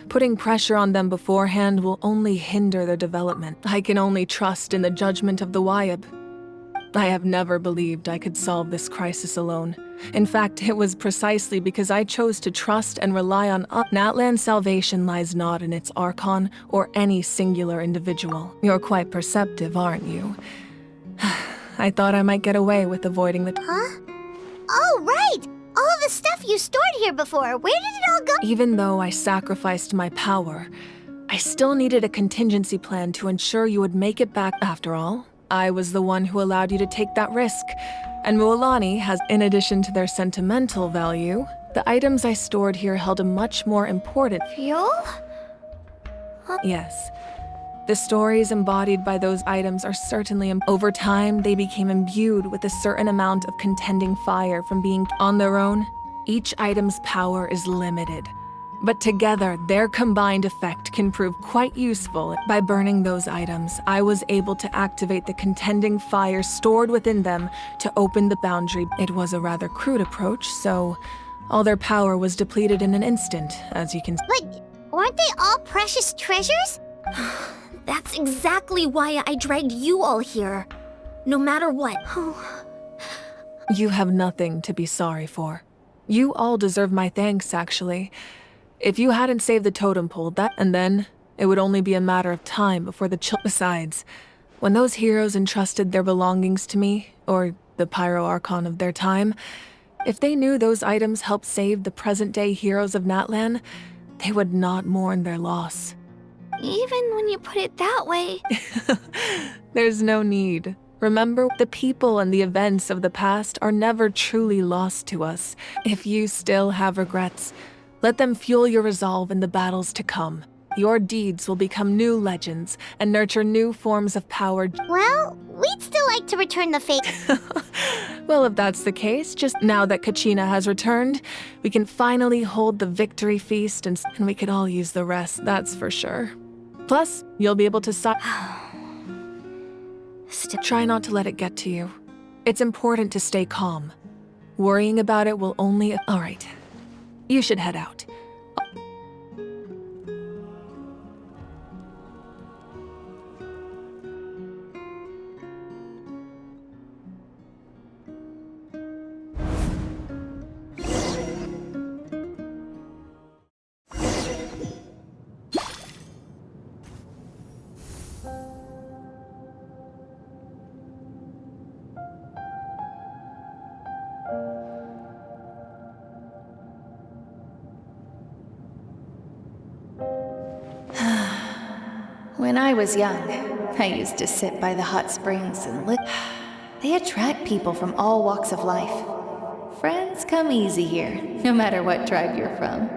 Putting pressure on them beforehand will only hinder their development. I can only trust in the judgment of the Wayab. I have never believed I could solve this crisis alone. In fact, it was precisely because I chose to trust and rely on Natlan's salvation lies not in its Archon or any singular individual. You're quite perceptive, aren't you? I thought I might get away with avoiding the— Huh? Oh, right! All of the stuff you stored here before, where did it all go? Even though I sacrificed my power, I still needed a contingency plan to ensure you would make it back. After all, I was the one who allowed you to take that risk. And Mualani has, in addition to their sentimental value, the items I stored here held a much more important— Fuel? Yes. The stories embodied by those items are certainly— Over time, they became imbued with a certain amount of contending fire from being on their own. Each item's power is limited. But together, their combined effect can prove quite useful. By burning those items, I was able to activate the contending fire stored within them to open the boundary. It was a rather crude approach, so all their power was depleted in an instant, as you can— But weren't they all precious treasures? That's exactly why I dragged you all here. No matter what. You have nothing to be sorry for. You all deserve my thanks, actually. If you hadn't saved the totem pole, and then it would only be a matter of time before the Besides, when those heroes entrusted their belongings to me, or the Pyro Archon of their time, if they knew those items helped save the present-day heroes of Natlan, they would not mourn their loss. Even when you put it that way. There's no need. Remember, the people and the events of the past are never truly lost to us. If you still have regrets, let them fuel your resolve in the battles to come. Your deeds will become new legends and nurture new forms of power. Well, we'd still like to return the favor. Well, if that's the case, just now that Kachina has returned, we can finally hold the victory feast and we could all use the rest, that's for sure. Plus, you'll be able to Try not to let it get to you. It's important to stay calm. Worrying about it will only... All right. You should head out. When I was young, I used to sit by the hot springs and look. They attract people from all walks of life. Friends come easy here, no matter what tribe you're from.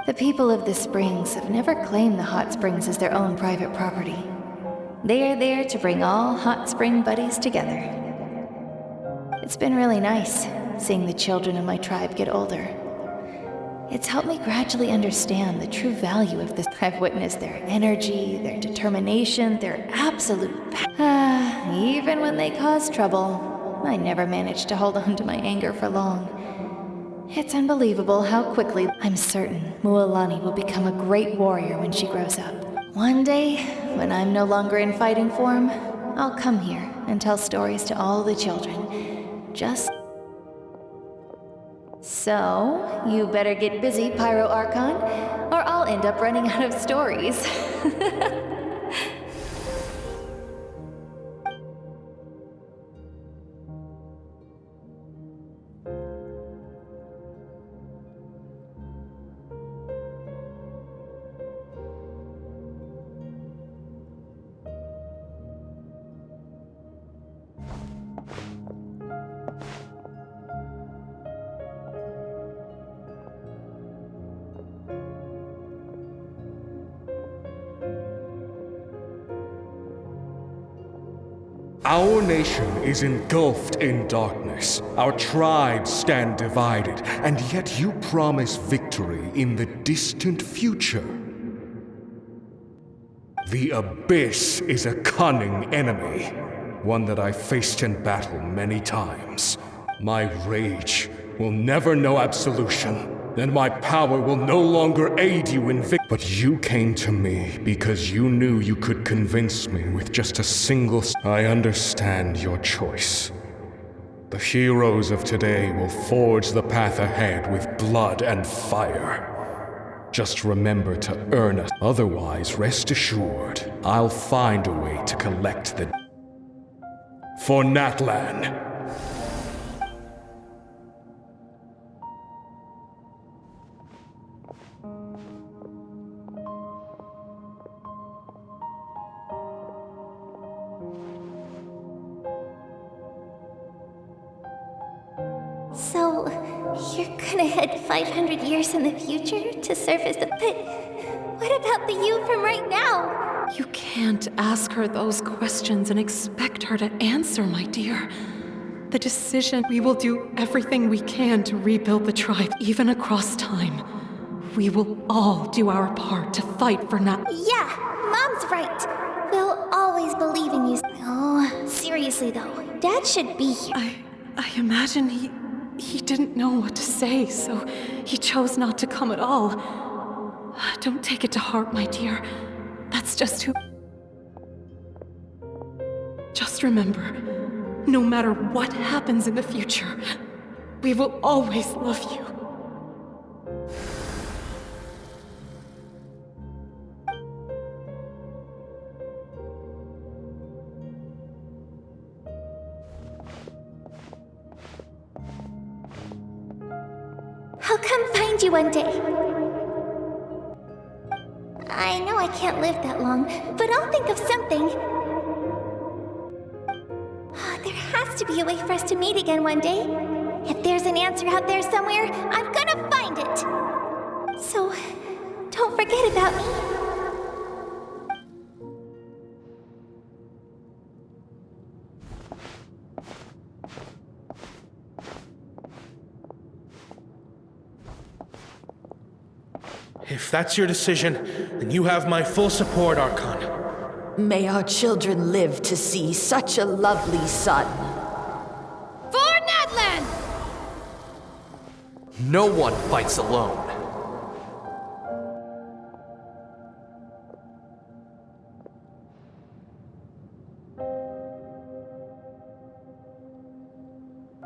The people of the springs have never claimed the hot springs as their own private property. They are there to bring all hot spring buddies together. It's been really nice seeing the children of my tribe get older. It's helped me gradually understand the true value of this. I've witnessed their energy, their determination, their absolute even when they cause trouble, I never managed to hold on to my anger for long. It's unbelievable how quickly. I'm certain Mualani will become a great warrior when she grows up. One day, when I'm no longer in fighting form, I'll come here and tell stories to all the children. Just... So, you better get busy, Pyro Archon, or I'll end up running out of stories. Our nation is engulfed in darkness. Our tribes stand divided, and yet you promise victory in the distant future. The Abyss is a cunning enemy, one that I faced in battle many times. My rage will never know absolution, and my power will no longer aid you in victory. But you came to me because you knew you could convince me with just a single... I understand your choice. The heroes of today will forge the path ahead with blood and fire. Just remember to earn it. Otherwise, rest assured, I'll find a way to collect the... For Natlan. So, you're gonna head 500 years in the future to serve as the... But what about the you from right now? You can't ask her those questions and expect her to answer, my dear. The decision... We will do everything we can to rebuild the tribe, even across time. We will all do our part to fight for Yeah, Mom's right. We'll always believe in you. Oh, seriously though, Dad should be here. I imagine he didn't know what to say, so he chose not to come at all. Don't take it to heart, my dear. That's just who... Just remember, no matter what happens in the future, we will always love you. I'll come find you one day. I know I can't live that long, but I'll think of something. There has to be a way for us to meet again one day. If there's an answer out there somewhere, I'm gonna find it. So, don't forget about me. If that's your decision, then you have my full support, Archon. May our children live to see such a lovely son. For Natlan! No one fights alone.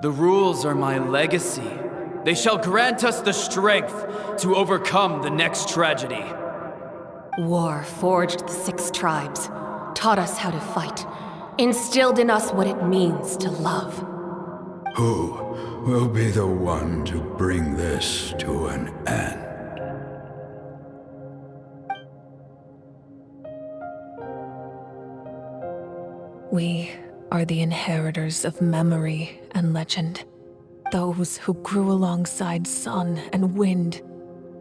The rules are my legacy. They shall grant us the strength to overcome the next tragedy. War forged the 6 tribes, taught us how to fight, instilled in us what it means to love. Who will be the one to bring this to an end? We are the inheritors of memory and legend. Those who grew alongside sun and wind.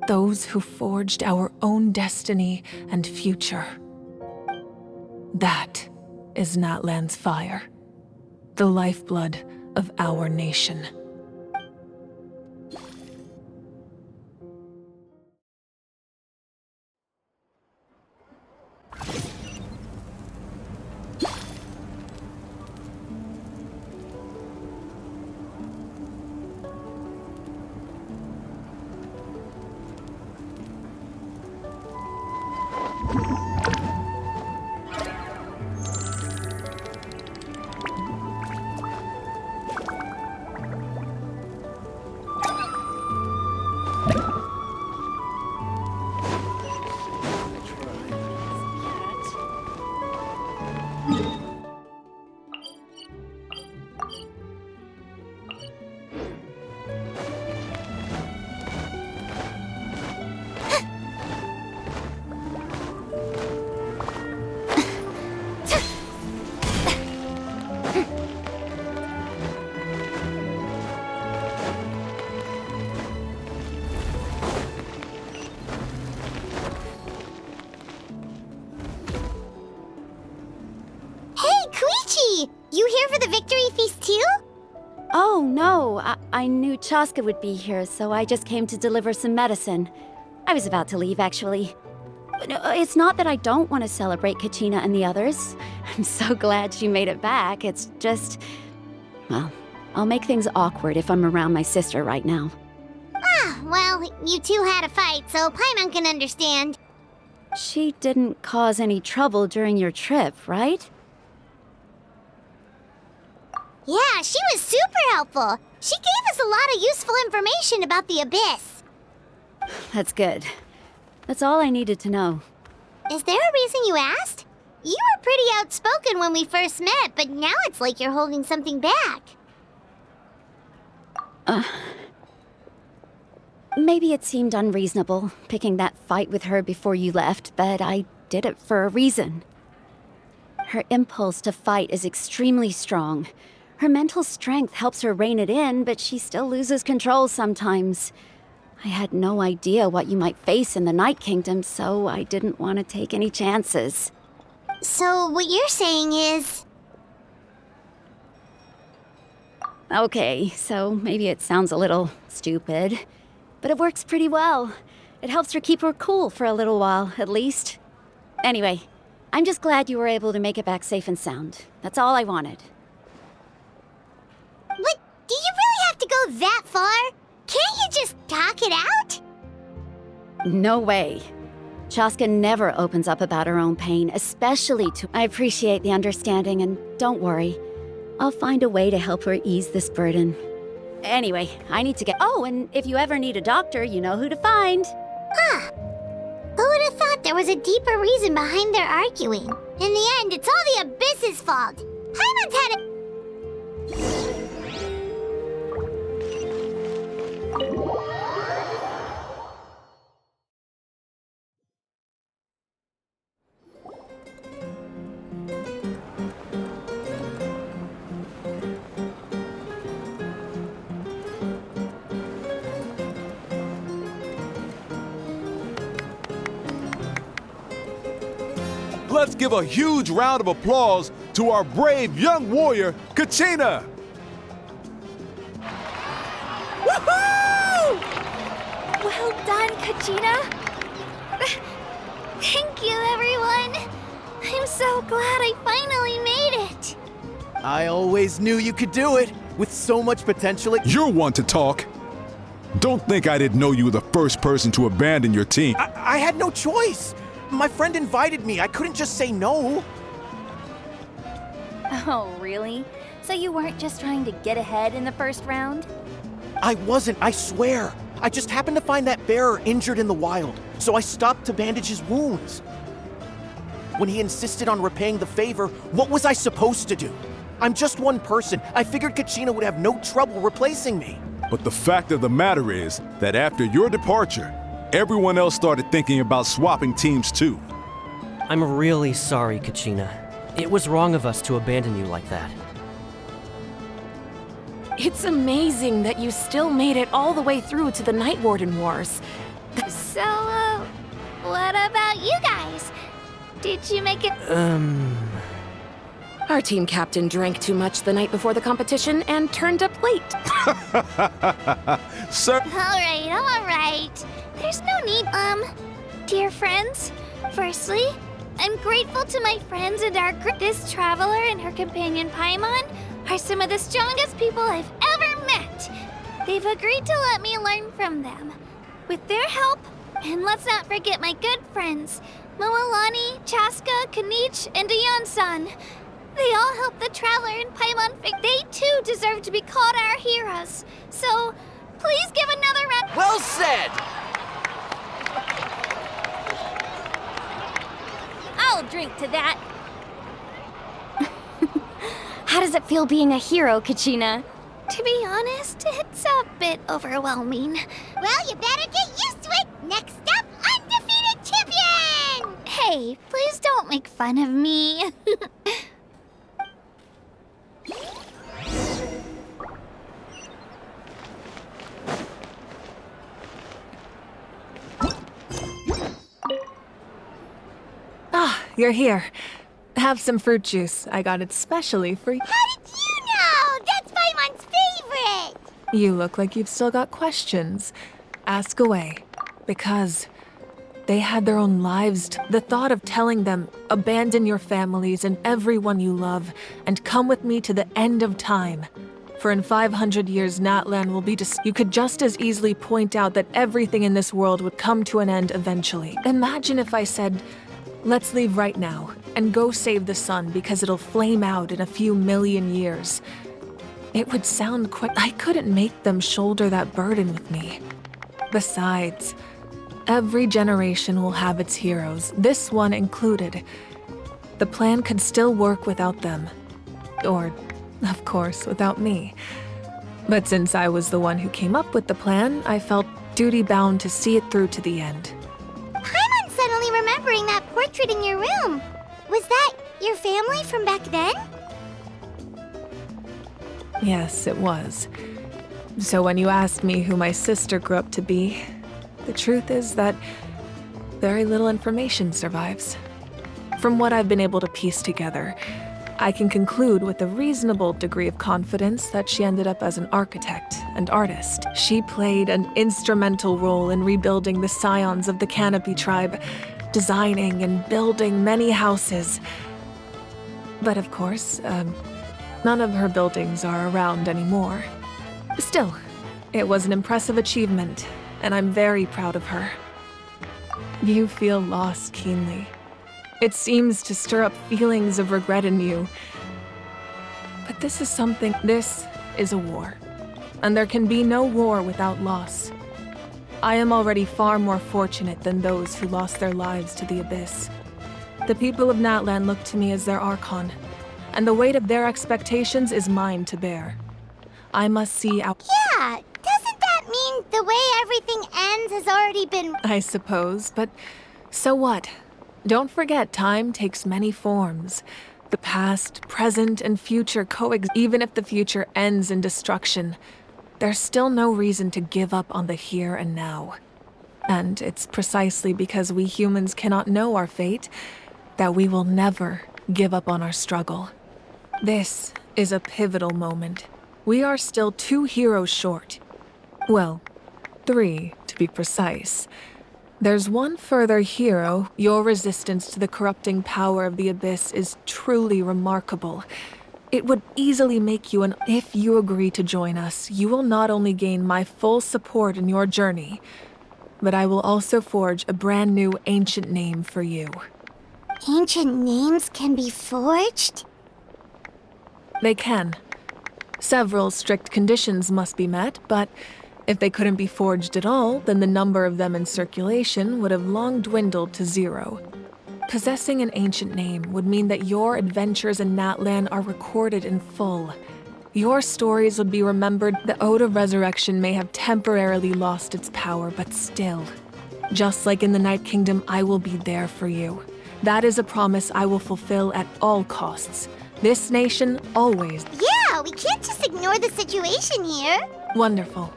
Those who forged our own destiny and future. That is Natlan's fire. The lifeblood of our nation. You here for the victory feast too? Oh, no. I knew Chaska would be here, so I just came to deliver some medicine. I was about to leave, actually. It's not that I don't want to celebrate Kachina and the others. I'm so glad she made it back. It's just... well, I'll make things awkward if I'm around my sister right now. Ah, well, you two had a fight, so Paimon can understand. She didn't cause any trouble during your trip, right? Yeah, she was super helpful. She gave us a lot of useful information about the Abyss. That's good. That's all I needed to know. Is there a reason you asked? You were pretty outspoken when we first met, but now it's like you're holding something back. Maybe it seemed unreasonable, picking that fight with her before you left, but I did it for a reason. Her impulse to fight is extremely strong. Her mental strength helps her rein it in, but she still loses control sometimes. I had no idea what you might face in the Night Kingdom, so I didn't want to take any chances. So what you're saying is... Okay, so maybe it sounds a little stupid, but it works pretty well. It helps her keep her cool for a little while, at least. Anyway, I'm just glad you were able to make it back safe and sound. That's all I wanted. But do you really have to go that far? Can't you just talk it out? No way. Chaska never opens up about her own pain, especially to... I appreciate the understanding, and don't worry. I'll find a way to help her ease this burden. Anyway, I need to get... Oh, and if you ever need a doctor, you know who to find. Huh. Who would have thought there was a deeper reason behind their arguing? In the end, it's all the Abyss's fault. Paimon's had a... Let's give a huge round of applause to our brave young warrior, Kachina! Woohoo! Well done, Kachina! Thank you, everyone. I'm so glad I finally made it. I always knew you could do it. With so much potential. You're one to talk. Don't think I didn't know you were the first person to abandon your team. I had no choice. My friend invited me. I couldn't just say no. Oh, really? So you weren't just trying to get ahead in the first round? I wasn't, I swear. I just happened to find that bearer injured in the wild, so I stopped to bandage his wounds. When he insisted on repaying the favor, what was I supposed to do? I'm just one person. I figured Kachina would have no trouble replacing me. But the fact of the matter is that after your departure, everyone else started thinking about swapping teams too. I'm really sorry, Kachina. It was wrong of us to abandon you like that. It's amazing that you still made it all the way through to the Night Warden Wars. So, what about you guys? Did you make it? Our team captain drank too much the night before the competition and turned up late. Sir. All right. There's no need, dear friends. Firstly, I'm grateful to my friends and our group. This traveler and her companion Paimon are some of the strongest people I've ever met. They've agreed to let me learn from them. With their help, and let's not forget my good friends, Moalani, Chaska, Kanich, and Ayan-san. They all helped the traveler and Paimon They too deserve to be called our heroes. So, please give another round. Well said! I'll drink to that. How does it feel being a hero, Kachina? To be honest, it's a bit overwhelming. Well, you better get used to it. Next up, undefeated champion! Hey, please don't make fun of me. You're here. Have some fruit juice. I got it specially for you. How did you know? That's Paimon's favorite! You look like you've still got questions. Ask away. Because they had their own lives. The thought of telling them, abandon your families and everyone you love, and come with me to the end of time. For in 500 years, Natlan will be you could just as easily point out that everything in this world would come to an end eventually. Imagine if I said, let's leave right now, and go save the sun because it'll flame out in a few million years. It would sound quite... I couldn't make them shoulder that burden with me. Besides, every generation will have its heroes, this one included. The plan could still work without them. Or, of course, without me. But since I was the one who came up with the plan, I felt duty-bound to see it through to the end. Paimon's suddenly remembering that portrait in your room. Was that your family from back then? Yes, it was. So when you asked me who my sister grew up to be, the truth is that very little information survives. From what I've been able to piece together, I can conclude with a reasonable degree of confidence that she ended up as an architect and artist. She played an instrumental role in rebuilding the scions of the Canopy tribe, designing and building many houses. But of course, none of her buildings are around anymore. Still, it was an impressive achievement, and I'm very proud of her. You feel loss keenly. It seems to stir up feelings of regret in you. But this is a war. And there can be no war without loss. I am already far more fortunate than those who lost their lives to the Abyss. The people of Natlan look to me as their Archon, and the weight of their expectations is mine to bear. I must see out- Yeah, doesn't that mean the way everything ends has already been- I suppose, but so what? Don't forget, time takes many forms. The past, present, and future coexist. Even if the future ends in destruction, there's still no reason to give up on the here and now. And it's precisely because we humans cannot know our fate that we will never give up on our struggle. This is a pivotal moment. We are still 2 heroes short. Well, 3 to be precise. There's one further hero. Your resistance to the corrupting power of the Abyss is truly remarkable. It would easily make you an... If you agree to join us, you will not only gain my full support in your journey, but I will also forge a brand new ancient name for you. Ancient names can be forged? They can. Several strict conditions must be met, but if they couldn't be forged at all, then the number of them in circulation would have long dwindled to 0. Possessing an ancient name would mean that your adventures in Natlan are recorded in full. Your stories would be remembered. The Ode of Resurrection may have temporarily lost its power, but still. Just like in the Night Kingdom, I will be there for you. That is a promise I will fulfill at all costs. This nation, always. Yeah, we can't just ignore the situation here. Wonderful.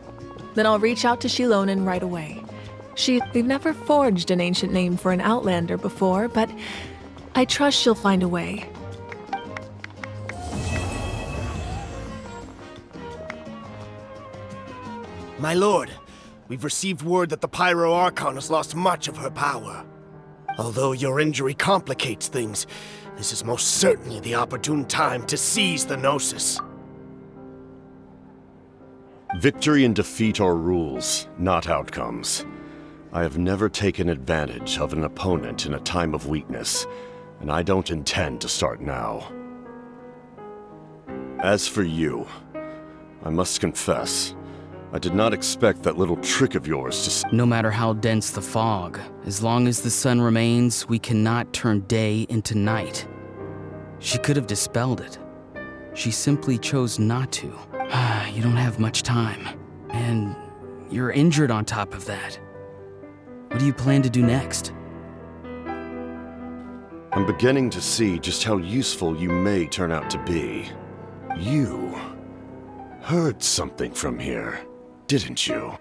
Then I'll reach out to Shilonen right away. We've never forged an ancient name for an Outlander before, but I trust she'll find a way. My lord, we've received word that the Pyro Archon has lost much of her power. Although your injury complicates things, this is most certainly the opportune time to seize the Gnosis. Victory and defeat are rules, not outcomes. I have never taken advantage of an opponent in a time of weakness, and I don't intend to start now. As for you, I must confess, I did not expect that little trick of yours to... No matter how dense the fog, as long as the sun remains, we cannot turn day into night. She could have dispelled it. She simply chose not to. You don't have much time, and you're injured on top of that. What do you plan to do next? I'm beginning to see just how useful you may turn out to be. You heard something from here, didn't you?